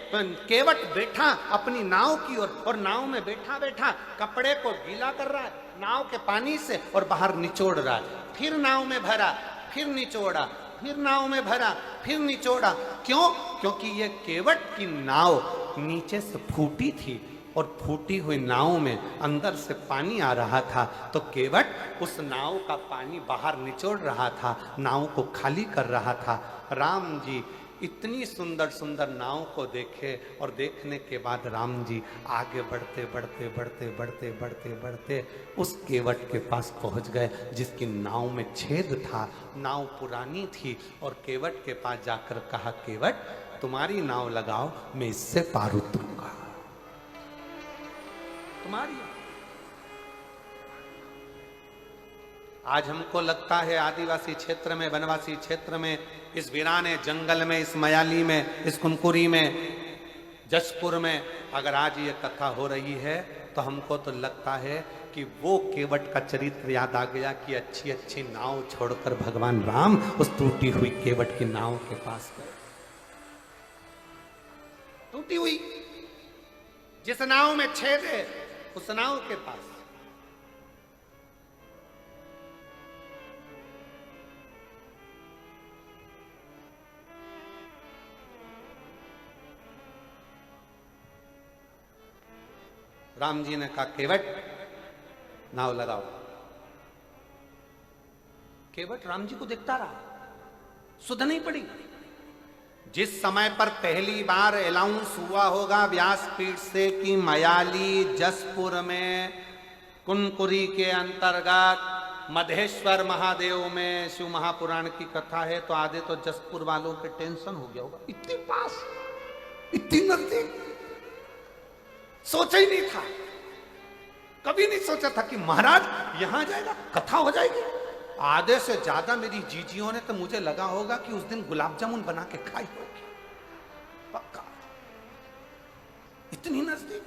केवट बैठा अपनी नाव की ओर और नाव में बैठा बैठा कपड़े को गीला कर रहा है नाव के पानी से और बाहर निचोड़ रहा है। फिर नाव में भरा, फिर निचोड़ा, फिर नाव में भरा, फिर निचोड़ा। क्यों? क्योंकि ये केवट की नाव नीचे से फूटी थी और फूटी हुई नाव में अंदर से पानी आ रहा था, तो केवट उस नाव का पानी बाहर निचोड़ रहा था, नाव को खाली कर रहा था। राम जी इतनी सुंदर सुंदर नाव को देखे और देखने के बाद राम जी आगे बढ़ते बढ़ते बढ़ते बढ़ते बढ़ते बढ़ते उस केवट के पास पहुंच गए जिसकी नाव में छेद था, नाव पुरानी थी। और केवट के पास जाकर कहा, केवट तुम्हारी नाव लगाओ, मैं इससे पार उतरूंगा, तुम्हारी। आज हमको लगता है आदिवासी क्षेत्र में, वनवासी क्षेत्र में, इस वीराने जंगल में, इस मयाली में, इस कुनकुरी में, जसपुर में अगर आज ये कथा हो रही है तो हमको तो लगता है कि वो केवट का चरित्र याद आ गया कि अच्छी अच्छी नाव छोड़कर भगवान राम उस टूटी हुई केवट की नाव के पास गए। टूटी हुई जिस नाव में छेद है उस नाव के पास राम जी ने कहा केवट नाव लगाओ। केवट राम जी को देखता रहा, सुध नहीं पड़ी। जिस समय पर पहली बार अनाउंस हुआ होगा व्यासपीठ से कि मयाली जसपुर में कुनकुरी के अंतर्गत मधेश्वर महादेव में शिव महापुराण की कथा है, तो आधे तो जसपुर वालों के टेंशन हो गया होगा। इतनी पास, इतनी नजदीक, सोचा ही नहीं था, कभी नहीं सोचा था कि महाराज यहां जाएगा, कथा हो जाएगी। आधे से ज्यादा मेरी जीजियों ने तो मुझे लगा होगा कि उस दिन गुलाब जामुन बना के खाई होगी, पक्का। इतनी नजदीक,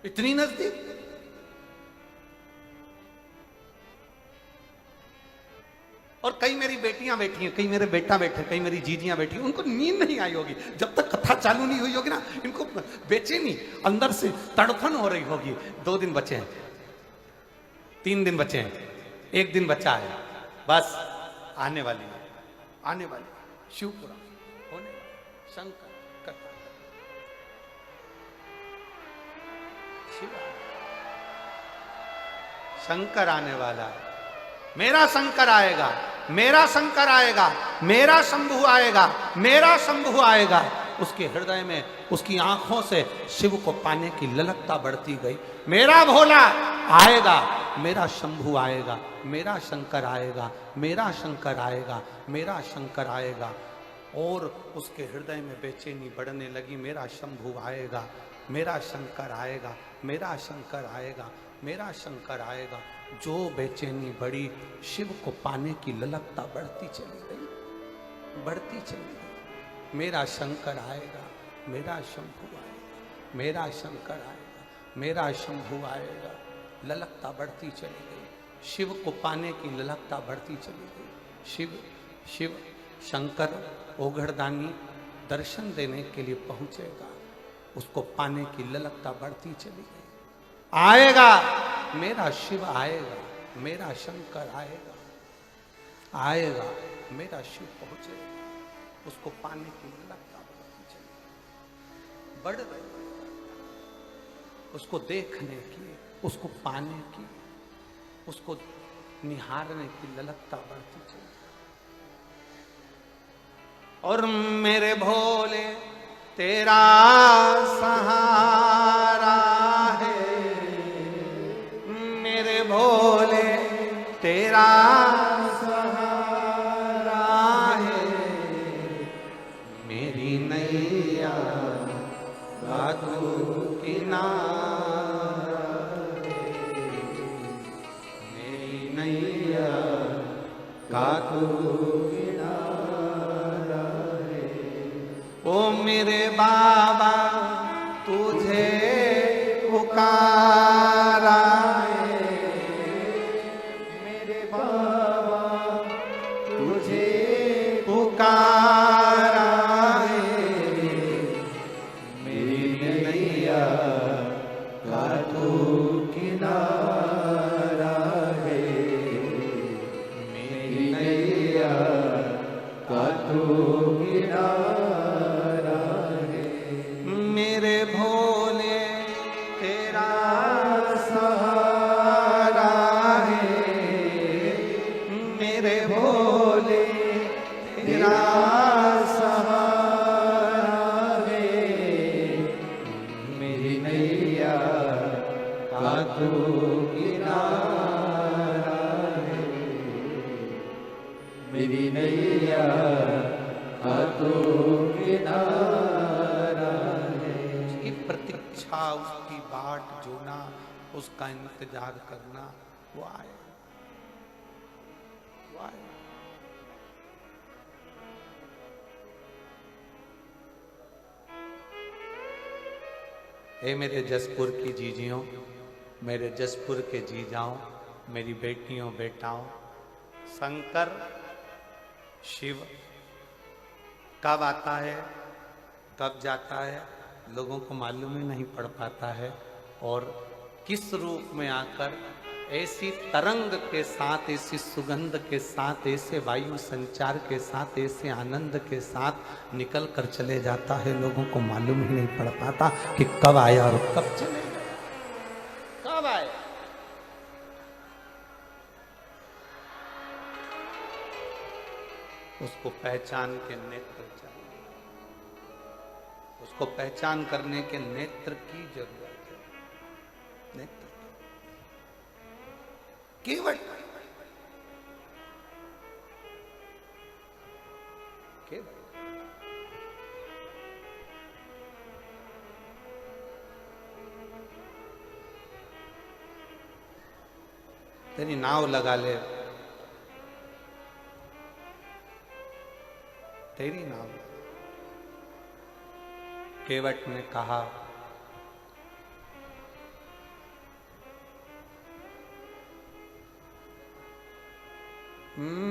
इतनी नजदीक। और कई मेरी बेटियां बैठी हैं, कई मेरे बेटा बैठे, कई मेरी जीजियां बैठी हैं, उनको नींद नहीं आई होगी जब तक कथा चालू नहीं हुई होगी ना। इनको बेचैनी अंदर से तड़फन हो रही होगी। 2 दिन बचे हैं, 3 दिन बचे हैं, 1 दिन बचा है, बस आने वाली है, आने वाली शिवपुरा होने वाली शंकर कथा। शिव शंकर आने वाला है, मेरा शंकर आएगा, मेरा शंकर आएगा, मेरा शंभु आएगा, मेरा शंभु आएगा। उसके हृदय में, उसकी आंखों से शिव को पाने की ललकता बढ़ती गई। मेरा भोला आएगा, मेरा शंभु आएगा, मेरा शंकर आएगा, मेरा शंकर आएगा, मेरा शंकर आएगा। और उसके हृदय में बेचैनी बढ़ने लगी। मेरा शंभु आएगा, मेरा शंकर आएगा, मेरा शंकर आएगा, मेरा शंकर आएगा। जो बेचैनी बढ़ी, शिव को पाने की ललकता बढ़ती चली गई, बढ़ती चली गई। मेरा शंकर आएगा, मेरा शंभु आएगा, मेरा शंकर आएगा, मेरा शंभु आएगा। ललकता बढ़ती चली गई, शिव को पाने की ललकता बढ़ती चली गई। शिव शिव शंकर ओघड़दानी दर्शन देने के लिए पहुंचेगा, उसको पाने की ललकता बढ़ती चली गई। आएगा, मेरा शिव आएगा, मेरा शंकर आएगा, आएगा, मेरा शिव पहुंचेगा, उसको पाने की ललकता बढ़ती चली, बढ़ रही, उसको देखने की, उसको पाने की, उसको निहारने की ललकता बढ़ती चली। और मेरे भोले तेरा सहारा है, मेरे भोले तेरा सहारा है, मेरी नैया का तू किनारा है, मेरी नैया का तू ओ मेरे बाबा तुझे पुकारा है, मेरे बाबा तुझे पुकारा है, मेरी नैया का तू किनारा है, मेरी नैया का तू किनारा। मेरे भोले तेरा सहारा है, मेरे भोले तेरा सहारा है, मेरी नैया का तू किनारा है, मेरी नैया का तू किनारा। प्रतीक्षा, उसकी बाट जोना, उसका इंतजार करना, वो आए, वो आए। हे मेरे जसपुर की जीजियों, मेरे जसपुर के जीजाओं, मेरी बेटियों बेटाओं, शंकर शिव कब आता है, कब जाता है, लोगों को मालूम ही नहीं पड़ पाता है। और किस रूप में आकर ऐसी तरंग के साथ, ऐसी सुगंध के साथ, ऐसे वायु संचार के साथ, ऐसे आनंद के साथ निकल कर चले जाता है, लोगों को मालूम ही नहीं पड़ पाता कि कब आया और कब चले गया, कब आया। उसको पहचान के नेत्र चाहिए, उसको पहचान करने के नेत्र की जरूरत है। नेत्र केवल केवल तेरी नाव लगा ले, तेरी नाव। केवट ने कहा,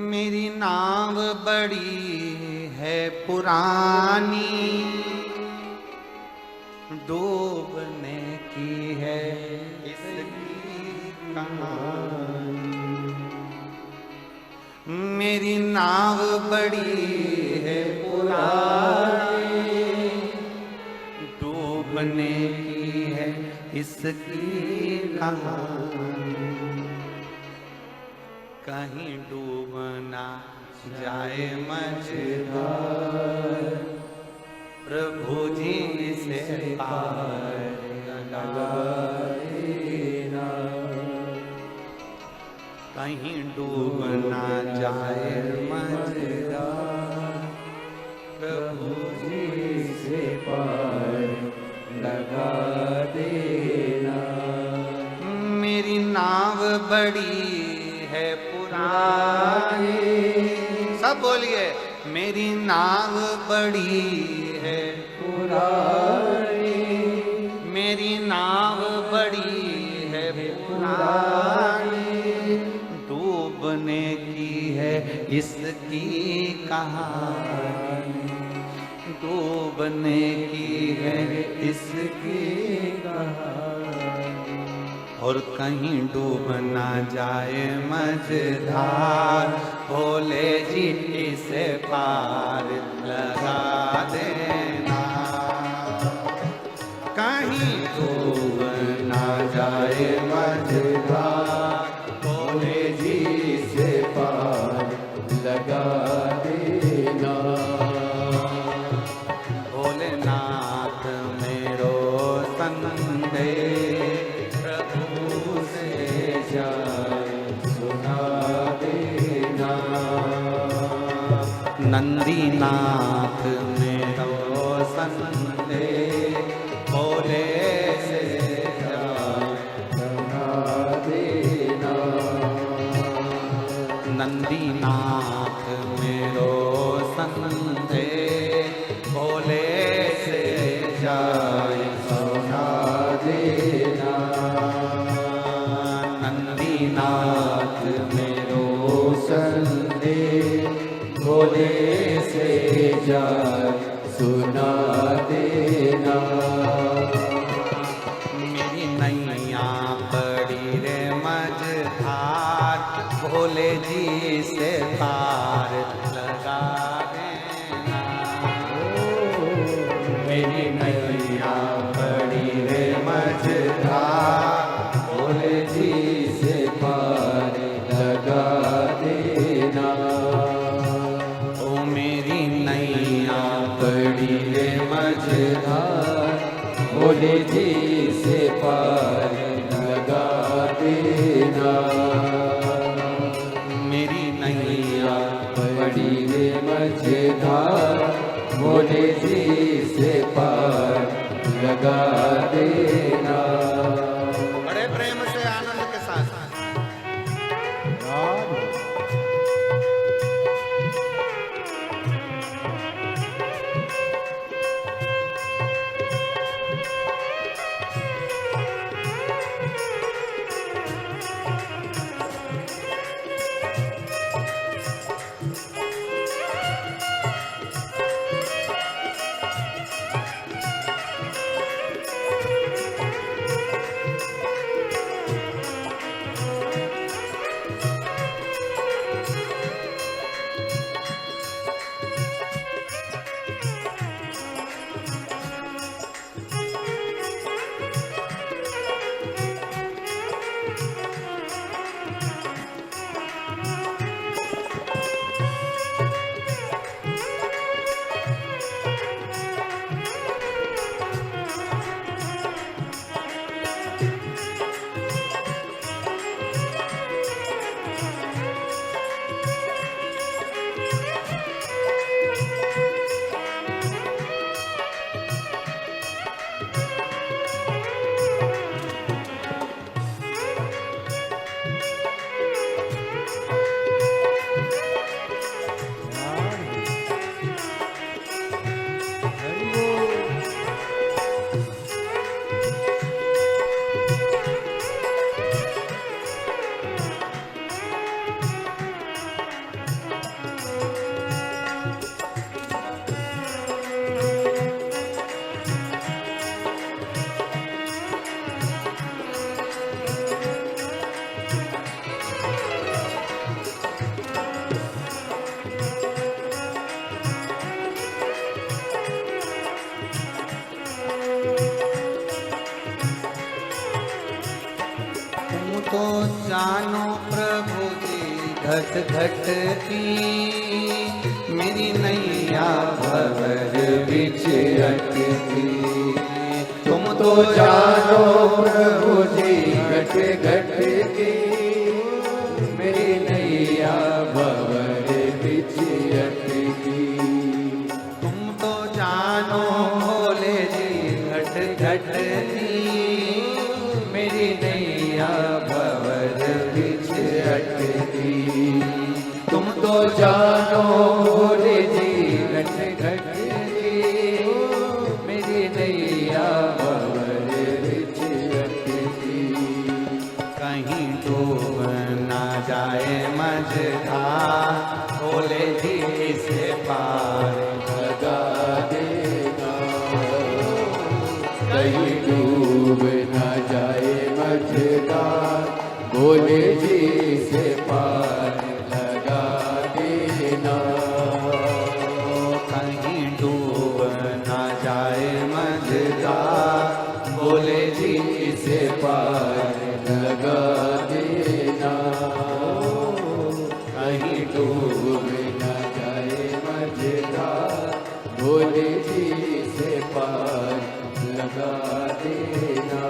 मेरी नाव बड़ी है पुरानी, डूबने की है इसकी कहानी। मेरी नाव बड़ी है पुरानी, डूबने की है इसकी कहानी। कहीं डूब ना जाए मझधार, प्रभु जी से पार लगा देना। कहीं डूब ना जाए मझधार, प्रभु जी से पार लगा देना। मेरी नाव बड़ी है पुरानी, सब बोलिए, मेरी नाव बड़ी है पुरानी, मेरी नाव बड़ी है पुरानी, डूबने की है इसकी कहानी, डूबने की है इसकी कहानी। और कहीं डूब ना जाए मझधार, भोले जी इसे पार लगा देना। कहीं डूब ना जाए मझधार, भोले जी से पार लगा देना। भोलेनाथ मेरो संदेश सुना देना। नंदीनाथ मेरो संदेश भोले से सुना देना। नंदीनाथ मेरो संदेश भोले से जाए सुना देना। नाथ मेरो संदेश भोले से जाए सुना देना। मेरी नैया पड़ी रे मझधार, भोले जी से पार लगा देना। मेरी नैया पड़ी रे मझधार, भोले जी से पार लगा देना। ओ मेरी नैया पड़ी रे मझधार, भोले जी से पार लगा देना। मेरी नैया पड़ी रे मझधार, भोले जी से पार लगा देना। बड़े प्रेम से आनंद के साथ जानो प्रभु जी घट घट की, मेरी नैया भंवर बिच अटकी। तुम तो जानो प्रभु जी घट घट की, मेरी नैया भंवर बिच अटकी। तुम तो जानो भोले जी घट घट की, मेरी नैया भंवर बिच अटकी। तुम तो जानो भोले जी घट घट की, मेरी नैया भंवर बिच अटकी। कहीं डूब ना जाए मझधार, भोले जी से पार लगा देना। कहीं डूब ना जाए मझधार, भोले जी से पार लगा देना। कहीं डूब ना जाए मझधार, भोले जी से पार लगा देना। कहीं डूब ना जाए मझधार, भोले जी से पार लगा देना।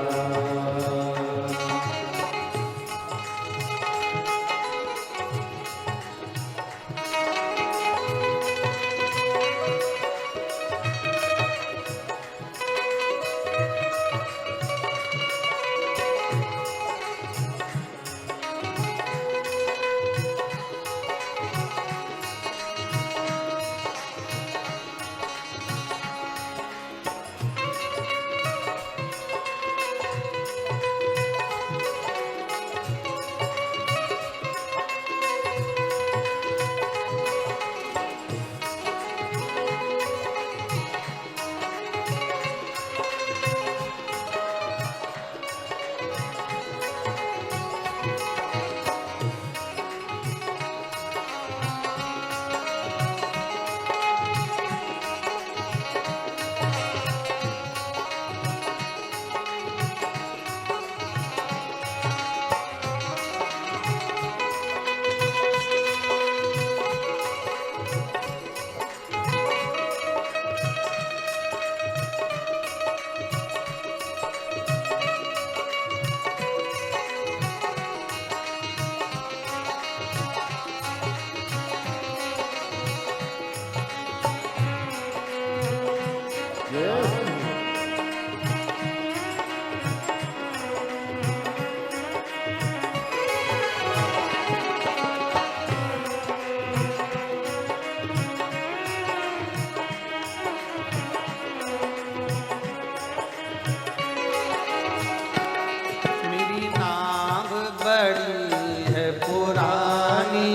मेरी नाव बड़ी है पुरानी,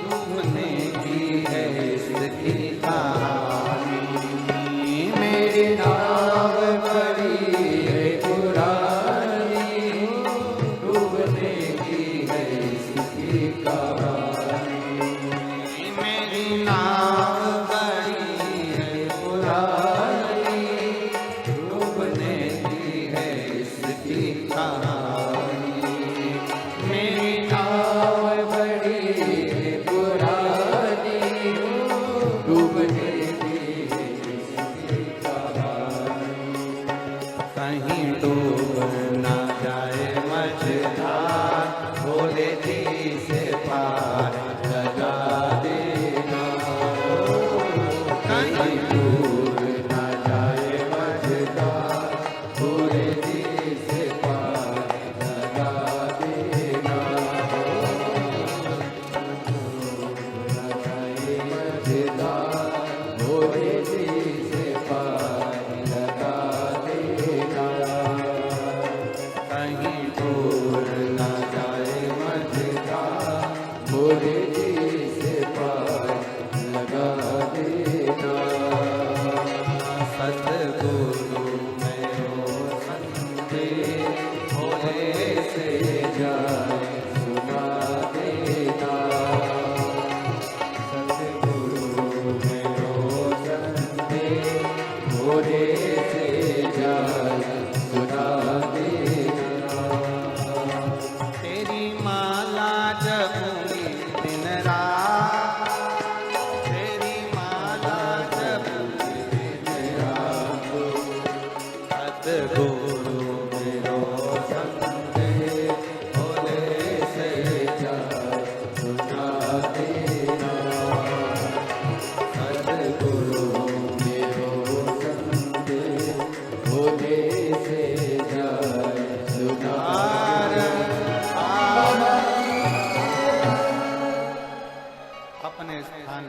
डूबने की है इसकी कहानी। मेरी नाव बड़ी है पुरानी, डूबने की है इसकी कहानी। मेरी नाव बड़ी है पुरानी, डूबने की है इसकी कहानी। मेरी नाव बड़ी है पुरानी, डूबने की इसकी कहानी। कहीं डूब ना जाए मझधार, भोले जी से पार लगा देना। कहीं डूब ना जाए मझधार, भोले जी से पार लगा देना। डूब ना जाए मझधार, भोले जी से पार लगा देना। कहीं दूर ना जाए मझधार, भोले जी से पार लगा देना। सतगुरु में हो संदेश, भोले से जाए सुना देना। सतगुरु में हो संदेश, भोले से जाए सुना देना।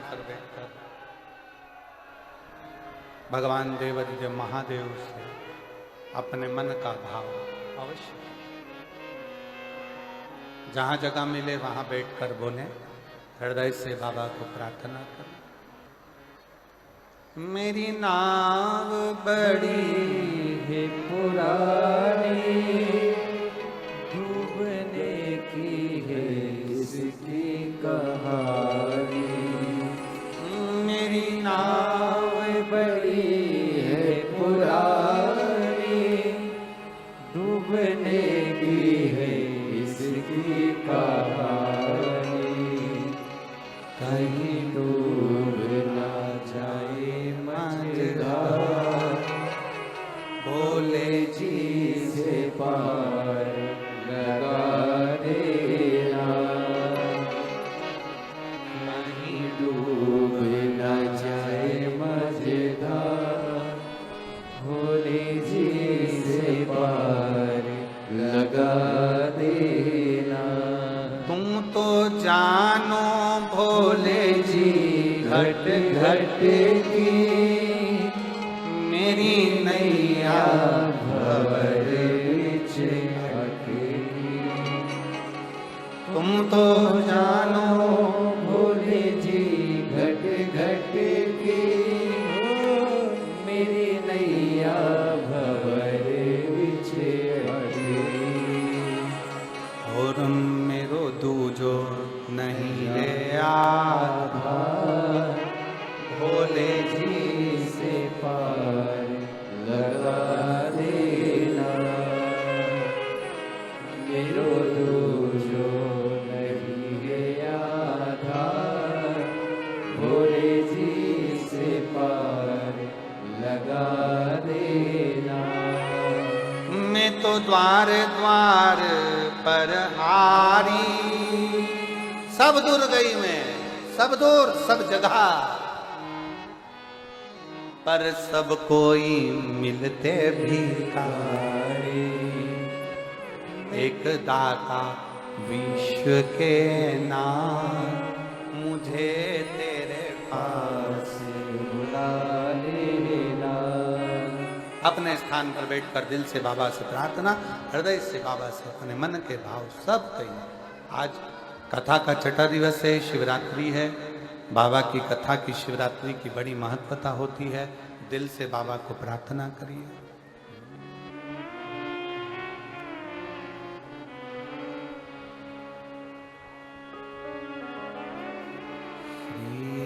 पर बैठकर भगवान देवादिदेव महादेव से अपने मन का भाव अवश्य जहां जगह मिले वहां बैठकर बोले, हृदय से बाबा को प्रार्थना करें। मेरी नाव बड़ी है पुरानी, डूबने की है इसकी कहानी। मेरी नाव बड़ी है पुरानी, डूबने की है इसकी कहानी। कहीं डूब ना जाए मझधार, भोले जी से पार लगा देना। कहीं डूब ना जाए मझधार, भोले जी से पार लगा देना। तुम तो जानो भोले जी घट घट की मेरी नैया भंवर बीच अटकी। तुम तो जानो भोले जी घट घट की, मेरी नैया भंवर बीच अटकी। और मेरो दूजो नहीं ले आधा, भोले जी से पार लगा देना। मेरो दूजो नहीं है आधार, भोले जी से पार लगा देना। मैं तो द्वार द्वार पर हारी, सब दूर गई मैं, सब दूर सब जगह, पर सब कोई मिलते भिखारी। एक दाता विश्व के नाम, मुझे तेरे पास बुला लेना। अपने स्थान पर बैठकर दिल से बाबा से प्रार्थना, हृदय से बाबा से अपने मन के भाव सब कहिए। आज कथा का छठा दिवस है, शिवरात्रि है। बाबा की कथा की शिवरात्रि की बड़ी महत्वता होती है। दिल से बाबा को प्रार्थना करिए। श्री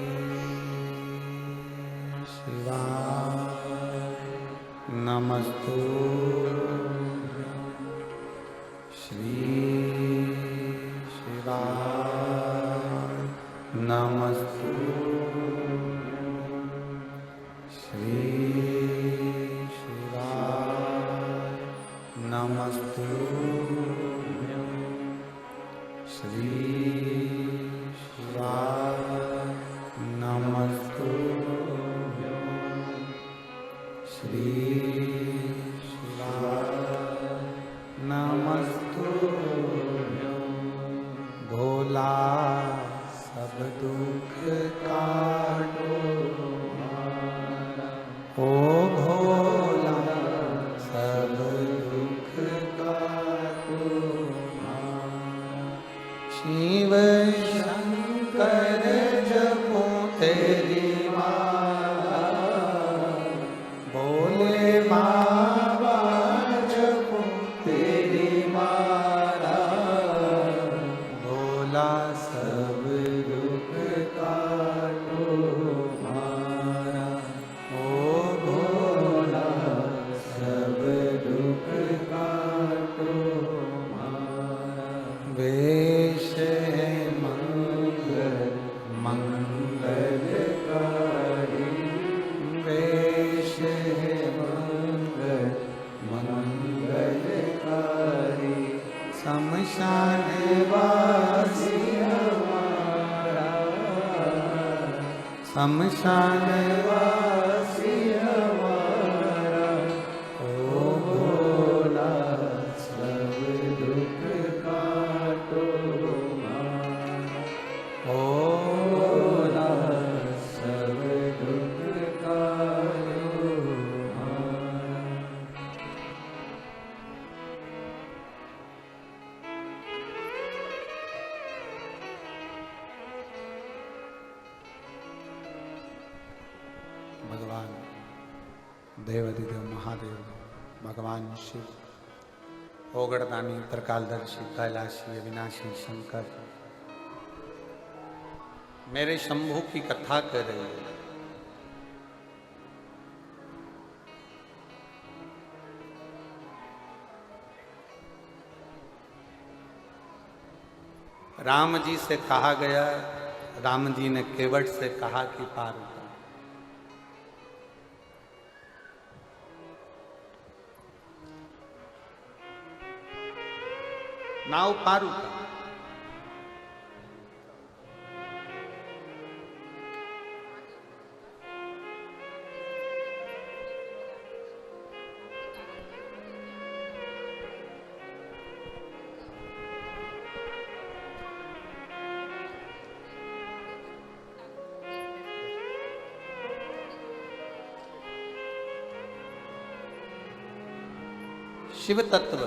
शिवाय नमस्तु, श्री शिवाय नमस्तु, श्री शिवाय नमस्तु, श्री शिवाय नमस्तु, श्री शिवाय नमस्तु। भोला सब दुख काटो, ओ भोला सब दुख काटो। शिव शंकर जपो तेरी माला, भोले बाबा जपो तेरी माला। भोला सब दुख काटो मारा, ओ भोला सब दुख काटो मारा। वेश है मंगल मंगलकारी, वेश है मंगल मंगलकारी। शमशान वासी हमारा, शमशान वासी हमारा। ओ भोला सब दुख काटो मारा, ओ भोला भगवान देवाधिदेव महादेव, भगवान शिव, ओगड़दानी, त्रिकालदर्शी, कैलाशी, अविनाशी शंकर मेरे शंभू की कथा कर रहे हैं। राम जी से कहा गया, राम जी ने केवट से कहा कि पार उतर। नाव पार उतर। शिव तत्व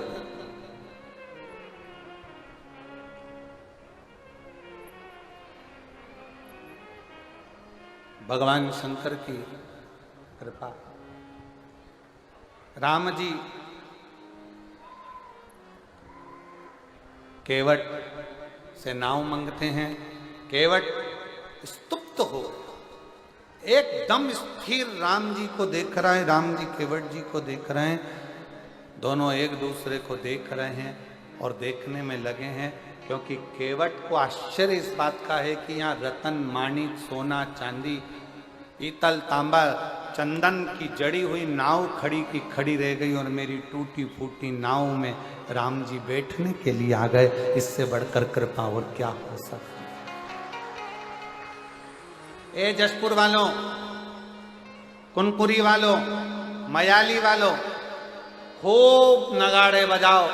भगवान शंकर की कृपा। राम जी केवट से नाव मांगते हैं। केवट स्तुप्त हो, एकदम स्थिर राम जी को देख रहा है, राम जी केवट जी को देख रहे हैं, दोनों एक दूसरे को देख रहे हैं और देखने में लगे हैं, क्योंकि केवट को आश्चर्य इस बात का है कि यहाँ रतन, माणिक, सोना, चांदी, पीतल, तांबा, चंदन की जड़ी हुई नाव खड़ी की खड़ी रह गई और मेरी टूटी फूटी नाव में राम जी बैठने के लिए आ गए। इससे बढ़कर कृपा और क्या हो सकती। ए जशपुर वालों, कुनपुरी वालों, मयाली वालों, खूब नगाड़े बजाओ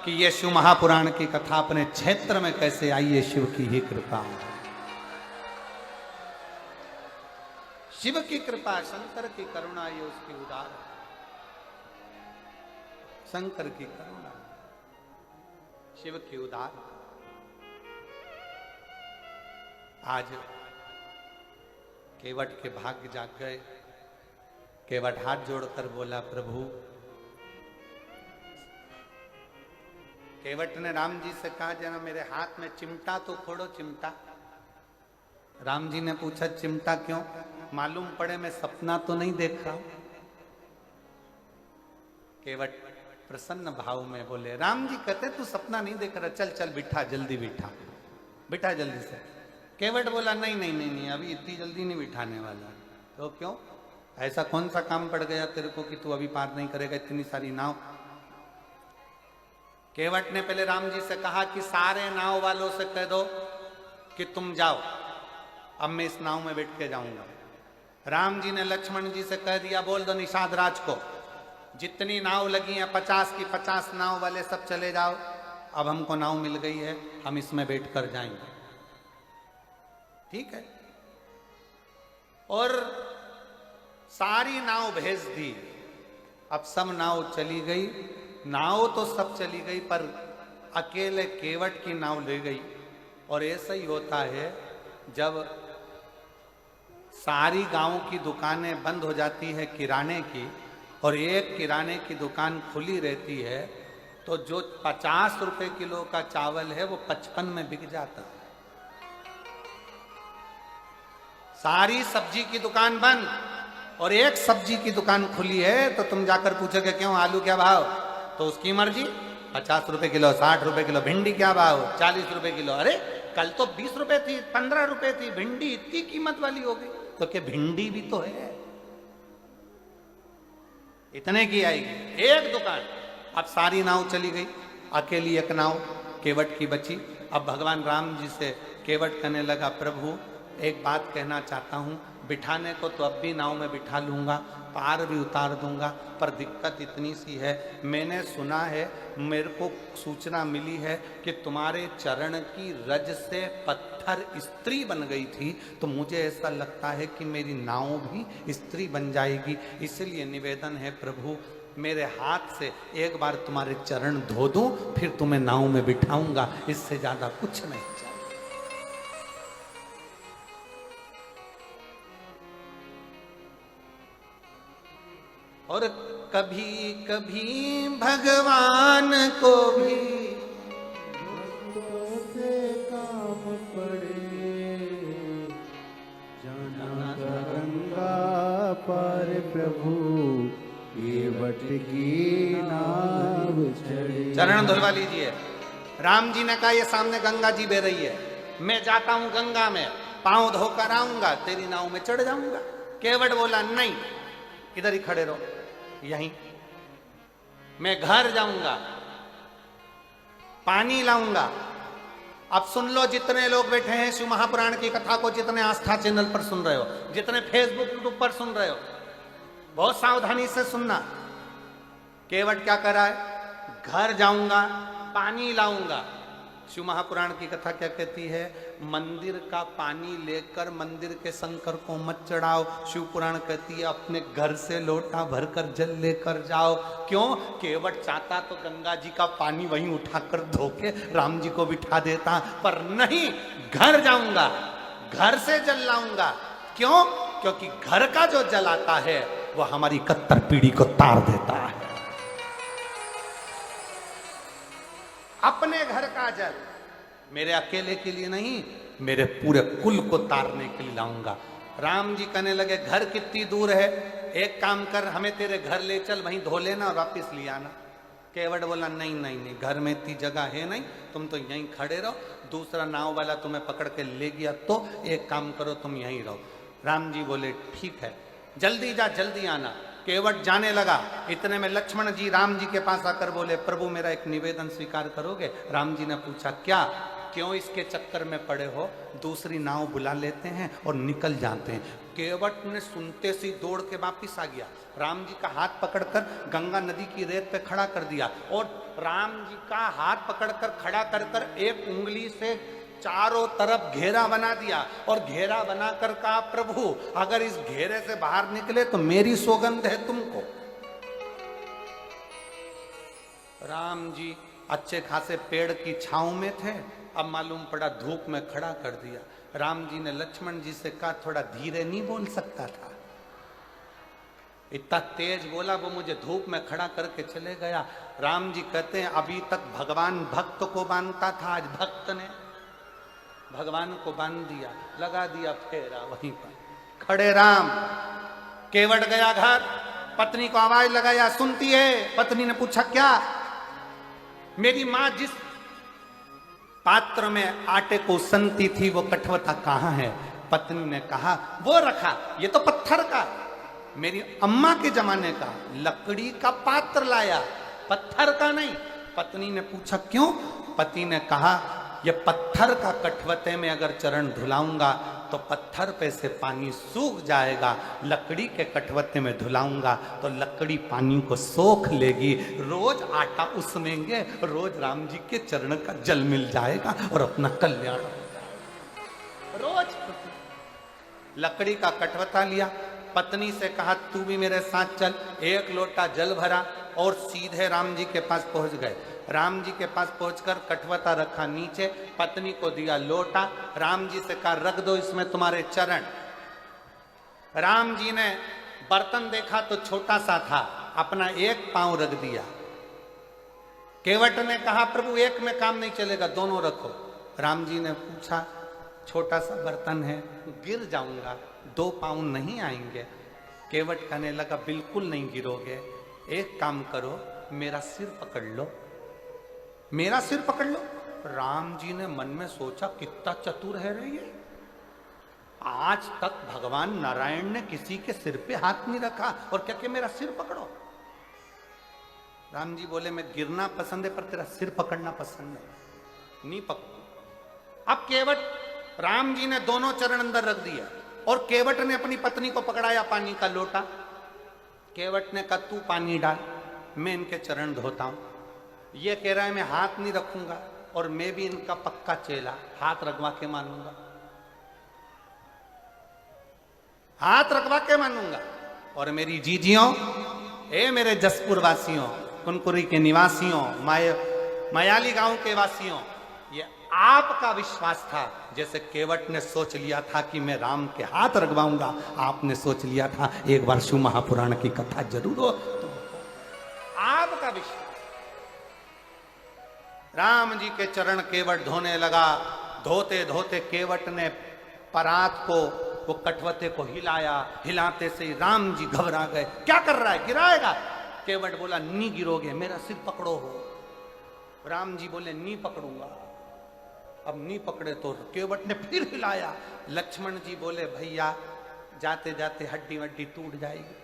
कि ये शिव महापुराण की कथा अपने क्षेत्र में कैसे आई है। शिव की ही कृपा, शिव की कृपा, शंकर की करुणा, ये उसकी उदार, शंकर की करुणा, शिव की उदार। आज केवट के भाग्य जाग गए। केवट हाथ जोड़कर बोला, प्रभु। केवट ने राम जी से कहा, जरा मेरे हाथ में चिमटा तो फोड़ो, चिमटा। राम जी ने पूछा, चिमटा क्यों? मालूम पड़े मैं सपना तो नहीं देख रहा हूं। केवट प्रसन्न भाव में बोले, राम जी कहते तू सपना नहीं देख रहा, चल चल बिठा, जल्दी बिठा, बिठा जल्दी से। केवट बोला, नहीं नहीं नहीं नहीं, अभी इतनी जल्दी नहीं बिठाने वाला। तो क्यों? ऐसा कौन सा काम पड़ गया तेरे को कि तू अभी पार नहीं करेगा इतनी सारी नाव? केवट ने पहले राम जी से कहा कि सारे नाव वालों से कह दो कि तुम जाओ, अब मैं इस नाव में बैठ के जाऊंगा। राम जी ने लक्ष्मण जी से कह दिया, बोल दो निषाद राज को, जितनी नाव लगी हैं 50 की 50 नाव वाले सब चले जाओ, अब हमको नाव मिल गई है, हम इसमें बैठ कर जाएंगे। ठीक है। और सारी नाव भेज दी। अब सब नाव चली गई। नाव तो सब चली गई, पर अकेले केवट की नाव ले गई। और ऐसा ही होता है, जब सारी गांव की दुकानें बंद हो जाती है किराने की, और एक किराने की दुकान खुली रहती है, तो जो 50 रुपए किलो का चावल है वो 55 में बिक जाता है। सारी सब्जी की दुकान बंद और एक सब्जी की दुकान खुली है, तो तुम जाकर पूछोगे क्यों, आलू क्या भाव? तो उसकी मर्जी, 50 रुपए किलो, 60 रुपए किलो। भिंडी क्या भाव? 40 रुपए किलो। अरे कल तो 20 रुपए थी, 15 रुपए थी, भिंडी इतनी कीमत वाली हो गई। तो क्या भिंडी भी तो है, इतने की आएगी एक दुकान। अब सारी नाव चली गई, अकेली एक नाव केवट की बची। अब भगवान राम जी से केवट कहने लगा, प्रभु एक बात कहना चाहता हूं, बिठाने को तो अब भी नाव में बिठा लूंगा, पार भी उतार दूंगा, पर दिक्कत इतनी सी है, मैंने सुना है, मेरे को सूचना मिली है कि तुम्हारे चरण की रज से पत्थर स्त्री बन गई थी, तो मुझे ऐसा लगता है कि मेरी नाव भी स्त्री बन जाएगी। इसलिए निवेदन है प्रभु, मेरे हाथ से एक बार तुम्हारे चरण धो दूं, फिर तुम्हें नाव में बिठाऊंगा, इससे ज्यादा कुछ नहीं चाहिए। और कभी कभी भगवान को भी से काम पड़े, जाना गंगा पार प्रभु, केवट की नाव चढ़े। चरण धुलवा लीजिए। राम जी ने कहा ये सामने गंगा जी बह रही है, मैं जाता हूं गंगा में, पांव धोकर आऊंगा, तेरी नाव में चढ़ जाऊंगा। केवट बोला नहीं, इधर ही खड़े रहो, यहीं मैं घर जाऊंगा, पानी लाऊंगा। अब सुन लो, जितने लोग बैठे हैं शिव महापुराण की कथा को, जितने आस्था चैनल पर सुन रहे हो, जितने फेसबुक यूट्यूब पर सुन रहे हो, बहुत सावधानी से सुनना। केवट क्या कर रहा है? घर जाऊंगा, पानी लाऊंगा। शिव महापुराण की कथा क्या कहती है? मंदिर का पानी लेकर मंदिर के शंकर को मत चढ़ाओ। शिव पुराण कहती है अपने घर से लोटा भरकर जल लेकर जाओ। क्यों? केवट चाहता तो गंगा जी का पानी वहीं उठाकर धोके राम जी को बिठा देता, पर नहीं, घर जाऊंगा, घर से जल लाऊंगा। क्यों? क्योंकि घर का जो जल आता है वो हमारी 71 पीढ़ी को तार देता है। अपने घर का जल मेरे अकेले के लिए नहीं, मेरे पूरे कुल को तारने के लिए लाऊंगा। राम जी कहने लगे घर कितनी दूर है, एक काम कर, हमें तेरे घर ले चल, वहीं धो लेना और वापिस ले आना। केवट बोला नहीं नहीं नहीं, घर में इतनी जगह है नहीं, तुम तो यहीं खड़े रहो, दूसरा नाव वाला तुम्हें पकड़ के ले गया तो एक काम करो, तुम यहीं रहो। राम जी बोले ठीक है, जल्दी जा, जल्दी आना। केवट जाने लगा। इतने में लक्ष्मण जी राम जी के पास आकर बोले प्रभु मेरा एक निवेदन स्वीकार करोगे? राम जी ने पूछा क्या? क्यों इसके चक्कर में पड़े हो? दूसरी नाव बुला लेते हैं और निकल जाते हैं। केवट ने सुनते से दौड़ के वापिस आ गया, राम जी का हाथ पकड़कर गंगा नदी की रेत पे खड़ा कर दिया और राम जी का हाथ पकड़कर खड़ा कर कर एक उंगली से चारों तरफ घेरा बना दिया और घेरा बनाकर कहा प्रभु अगर इस घेरे से बाहर निकले तो मेरी सौगंध है तुमको। राम जी अच्छे खासे पेड़ की छांव में थे, अब मालूम पड़ा धूप में खड़ा कर दिया। राम जी ने लक्ष्मण जी से कहा थोड़ा धीरे नहीं बोल सकता था? इतना तेज बोला, वो मुझे धूप में खड़ा करके चले गया। राम जी कहते हैं अभी तक भगवान भक्त को बांधता था, आज भक्त ने भगवान को बांध दिया, लगा दिया फेरा वहीं पर खड़े राम। केवट गया घर, पत्नी को आवाज लगाया, सुनती है? पत्नी ने पूछा क्या? मेरी मां जिस पात्र में आटे को सनती थी वो कठवता कहां है? पत्नी ने कहा वो रखा, ये तो पत्थर का, मेरी अम्मा के जमाने का लकड़ी का पात्र लाया, पत्थर का नहीं। पत्नी ने पूछा क्यों? पति ने कहा ये पत्थर का कठवते में अगर चरण धुलाऊंगा तो पत्थर पे से पानी सूख जाएगा, लकड़ी के कठवते में धुलाऊंगा तो लकड़ी पानी को सोख लेगी, रोज आटा उसमेंगे, रोज राम जी के चरण का जल मिल जाएगा और अपना कल्याण हो जाएगा। रोज लकड़ी का कठवता लिया, पत्नी से कहा तू भी मेरे साथ चल। एक लोटा जल भरा और सीधे राम जी के पास पहुंच गए। राम जी के पास पहुंचकर कठवता रखा नीचे, पत्नी को दिया लोटा, राम जी से कहा रख दो इसमें तुम्हारे चरण। राम जी ने बर्तन देखा तो छोटा सा था, अपना एक पांव रख दिया। केवट ने कहा प्रभु एक में काम नहीं चलेगा, दोनों रखो। राम जी ने पूछा छोटा सा बर्तन है, गिर जाऊंगा, 2 पांव नहीं आएंगे। केवट कहने लगा बिल्कुल नहीं गिरोगे, एक काम करो मेरा सिर पकड़ लो, मेरा सिर पकड़ लो। राम जी ने मन में सोचा कितना चतुर है रे ये, आज तक भगवान नारायण ने किसी के सिर पे हाथ नहीं रखा और क्या कि मेरा सिर पकड़ो। राम जी बोले मैं गिरना पसंद है पर तेरा सिर पकड़ना पसंद नहीं पकड़। अब केवट राम जी ने दोनों चरण अंदर रख दिया और केवट ने अपनी पत्नी को पकड़ाया पानी का लोटा। केवट ने कहा तू पानी डाल, मैं इनके चरण धोता हूं। ये कह रहा है मैं हाथ नहीं रखूंगा और मैं भी इनका पक्का चेला, हाथ रखवा के मानूंगा, हाथ रखवा के मानूंगा। और मेरी जीजियों, ए मेरे जसपुर वासियों, कुनकुरी के निवासियों, मायाली गांव के वासियों, ये आपका विश्वास था, जैसे केवट ने सोच लिया था कि मैं राम के हाथ रगवाऊंगा, आपने सोच लिया था एक बार शिव महापुराण की कथा जरूर हो, तो आपका विश्वास। राम जी के चरण केवट धोने लगा, धोते धोते केवट ने परात को, वो कटवते को हिलाया, हिलाते से ही राम जी घबरा गए, क्या कर रहा है, गिराएगा? केवट बोला नी गिरोगे, मेरा सिर पकड़ो हो। राम जी बोले नी पकड़ूंगा। अब नी पकड़े तो केवट ने फिर हिलाया। लक्ष्मण जी बोले भैया जाते जाते हड्डी वड्डी टूट जाएगी,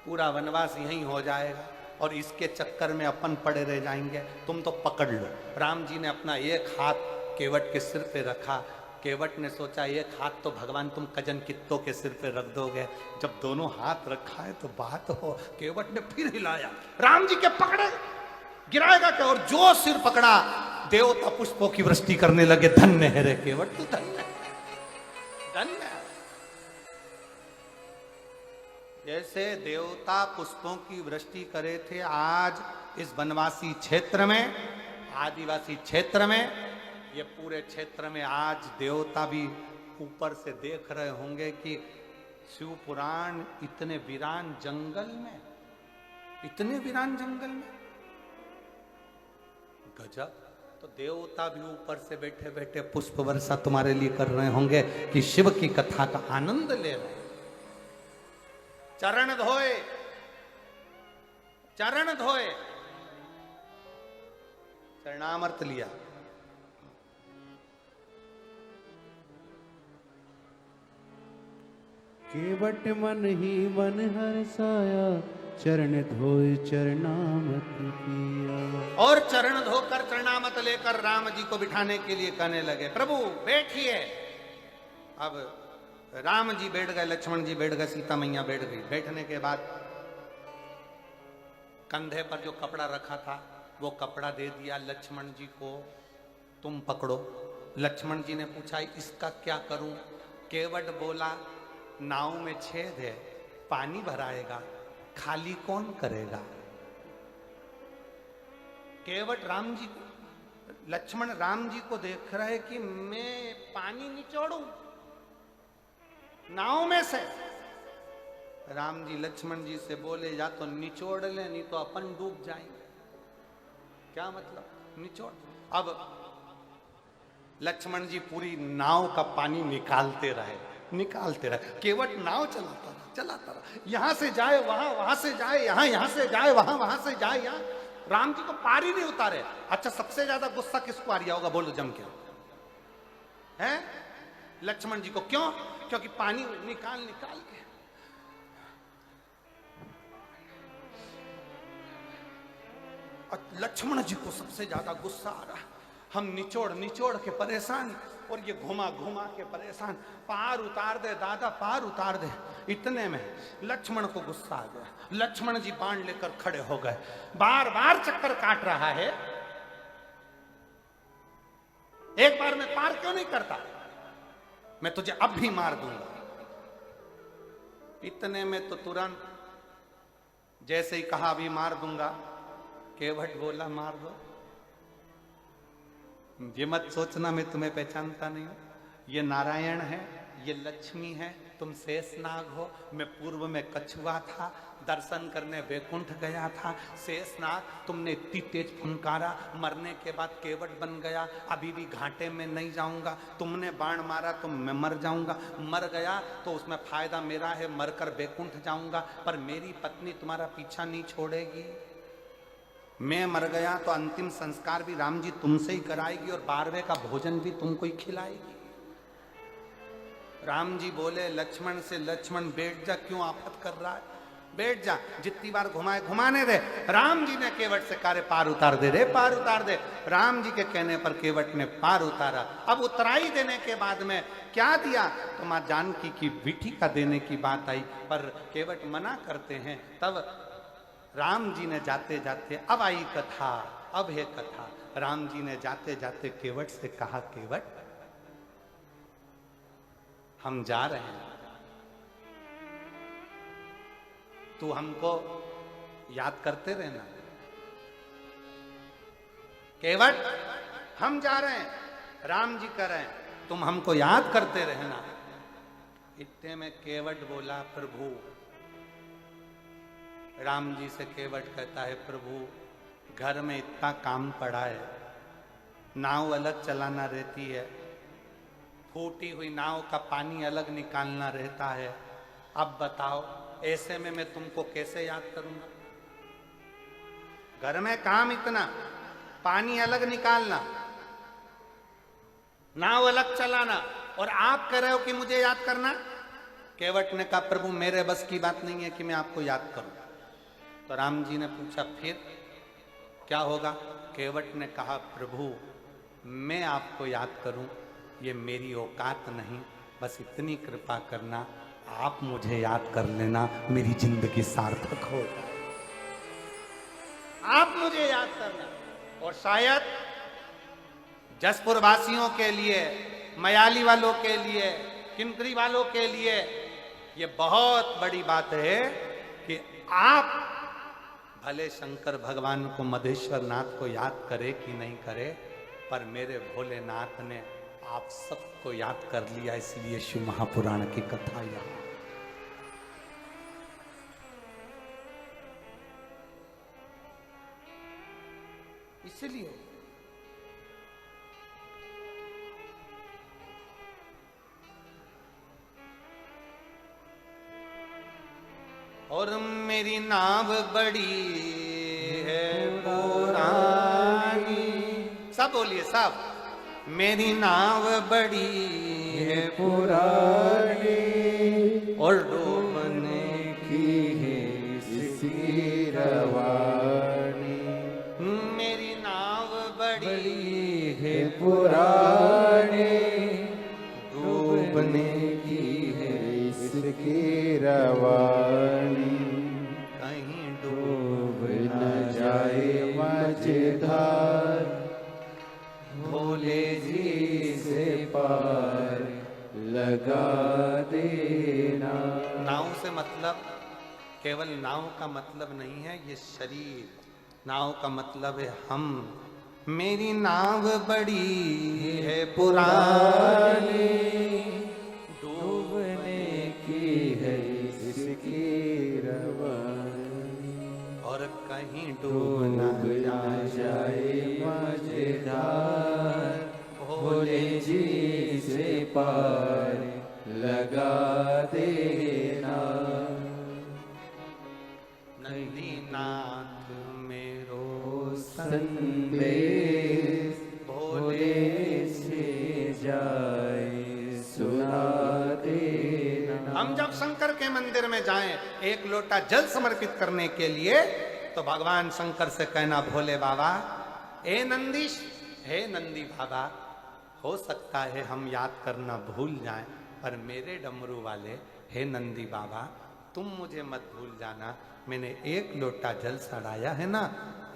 पूरा वनवास यहीं हो जाएगा और इसके चक्कर में अपन पड़े रह जाएंगे, तुम तो पकड़ लो। राम जी ने अपना एक हाथ केवट के सिर पे रखा। केवट ने सोचा एक हाथ तो भगवान तुम कजन कित्तों के सिर पे रख दोगे, जब दोनों हाथ रखा है तो बात हो। केवट ने फिर हिलाया, राम जी के पकड़े, गिराएगा क्या? और जो सिर पकड़ा, देवता पुष्पों की वृष्टि करने लगे। धन्य है रे केवट, तू धन्य धन्य। जैसे देवता पुष्पों की वृष्टि करे थे, आज इस वनवासी क्षेत्र में, आदिवासी क्षेत्र में, ये पूरे क्षेत्र में आज देवता भी ऊपर से देख रहे होंगे कि शिव पुराण इतने वीरान जंगल में, इतने वीरान जंगल में, गजब। तो देवता भी ऊपर से बैठे बैठे पुष्प वर्षा तुम्हारे लिए कर रहे होंगे कि शिव की कथा का आनंद ले रहे। चरण धोए, चरण धोए, चरणामृत लिया। केवट मन ही मन हर्षाया, चरण धोए चरणामत किया। और चरण धोकर चरणामत लेकर राम जी को बिठाने के लिए कहने लगे प्रभु बैठिए। अब राम जी बैठ गए, लक्ष्मण जी बैठ गए, सीता मैया बैठ गई। बैठने के बाद कंधे पर जो कपड़ा रखा था वो कपड़ा दे दिया लक्ष्मण जी को, तुम पकड़ो। लक्ष्मण जी ने पूछा इसका क्या करूं? केवट बोला नाव में छेद है, पानी भराएगा, खाली कौन करेगा? केवट राम जी, लक्ष्मण राम जी को देख रहे कि मैं पानी निचोड़ू नाव में से। राम जी लक्ष्मण जी से बोले या तो निचोड़ ले, नहीं तो अपन डूब जाएंगे। क्या मतलब? निचोड़। अब लक्ष्मण जी पूरी नाव का पानी निकालते रहे, निकालते रहे। केवट नाव चलाता रहा, चलाता रहा, यहां से जाए वहां, वहां से जाए यहां, यहां से जाए वहां, वहां से जाए यहां। राम जी को पार ही नहीं उतारे। अच्छा सबसे ज्यादा गुस्सा किसको आ रहा होगा, बोलो जम के? हैं लक्ष्मण जी को। क्यों? क्योंकि पानी निकाल निकाल के लक्ष्मण जी को सबसे ज्यादा गुस्सा आ रहा। हम निचोड़ निचोड़ के परेशान और ये घुमा घुमा के परेशान, पार उतार दे दादा, पार उतार दे। इतने में लक्ष्मण को गुस्सा आ गया। लक्ष्मण जी बाण लेकर खड़े हो गए, बार बार चक्कर काट रहा है, एक बार में पार क्यों नहीं करता? मैं तुझे अब भी मार दूंगा। इतने में तो तुरंत जैसे ही कहा अभी मार दूंगा, केवट बोला मार दो। ये मत सोचना मैं तुम्हें पहचानता नहीं हूं, ये नारायण है, ये लक्ष्मी है, तुम शेषनाग हो। मैं पूर्व में कछुआ था, दर्शन करने वैकुंठ गया था। शेषनाग तुमने इतनी तेज फुनकारा, मरने के बाद केवट बन गया। अभी भी घाटे में नहीं जाऊंगा, तुमने बाण मारा तो मैं मर जाऊंगा, मर गया तो उसमें फायदा मेरा है, मरकर वैकुंठ जाऊंगा, पर मेरी पत्नी तुम्हारा पीछा नहीं छोड़ेगी। मैं मर गया तो अंतिम संस्कार भी राम जी तुमसे ही कराएगी और 12वें का भोजन भी तुमको ही खिलाएगी। राम जी बोले लक्ष्मण से, लक्ष्मण बैठ जा, क्यों आफत कर रहा है, बैठ जा, जितनी बार घुमाए घुमाने दे। राम जी ने केवट से कहा पार उतार दे रे, पार उतार दे। राम जी के कहने पर केवट ने पार उतारा। अब उतराई देने के बाद में क्या दिया तो मां जानकी की विठी का देने की बात आई, पर केवट मना करते हैं। तब राम जी ने जाते जाते, अब आई कथा, अब है कथा। राम जी ने जाते जाते केवट से कहा केवट हम जा रहे हैं, तू हमको याद करते रहना। केवट हम जा रहे हैं, राम जी कह रहे हैं तुम हमको याद करते रहना। इतने में केवट बोला प्रभु, राम जी से केवट कहता है प्रभु घर में इतना काम पड़ा है, नाव अलग चलाना रहती है, फूटी हुई नाव का पानी अलग निकालना रहता है, अब बताओ ऐसे में मैं तुमको कैसे याद करूंगा? घर में काम इतना, पानी अलग निकालना, नाव अलग चलाना, और आप कह रहे हो कि मुझे याद करना? केवट ने कहा प्रभु मेरे बस की बात नहीं है कि मैं आपको याद करूं। तो राम जी ने पूछा फिर क्या होगा? केवट ने कहा प्रभु मैं आपको याद करूं ये मेरी औकात नहीं, बस इतनी कृपा करना आप मुझे याद कर लेना, मेरी जिंदगी सार्थक हो जाए। आप मुझे याद करना। और शायद जसपुर वासियों के लिए, मयाली वालों के लिए, किनकरी वालों के लिए ये बहुत बड़ी बात है कि आप भले शंकर भगवान को, मधेश्वर नाथ को याद करे कि नहीं करे, पर मेरे भोलेनाथ ने आप सबको याद कर लिया, इसलिए शिव महापुराण की कथा यहां। इसलिए और मेरी नाव बड़ी है पुरानी, सब बोलिए सब, मेरी नाव बड़ी है पुरानी और डूबने की है इसकी रवानी, मेरी नाव बड़ी है पुरानी डूबने की है इसकी रवानी, कहीं डूब न जाए मझधार, भोले जी से पार लगा देना। नाव से मतलब केवल नाव का मतलब नहीं है ये शरीर, नाव का मतलब है हम। मेरी नाव बड़ी है पुरानी डूबने की है इसकी रवानी, और कहीं डूब न जाए मझधार, भोले जी से पार लगा देना। नंदीनाथ मेरो संदेश भोले से जाए सुना देना। हम जब शंकर के मंदिर में जाएं एक लोटा जल समर्पित करने के लिए, तो भगवान शंकर से कहना भोले बाबा, हे नंदीश, हे नंदी बाबा, हो सकता है हम याद करना भूल जाएं, पर मेरे डमरू वाले, हे नंदी बाबा तुम मुझे मत भूल जाना। मैंने एक लोटा जल चढ़ाया है ना,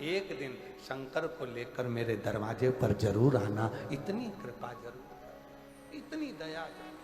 एक दिन शंकर को लेकर मेरे दरवाजे पर जरूर आना। इतनी कृपा जरूर, इतनी दया जरूर।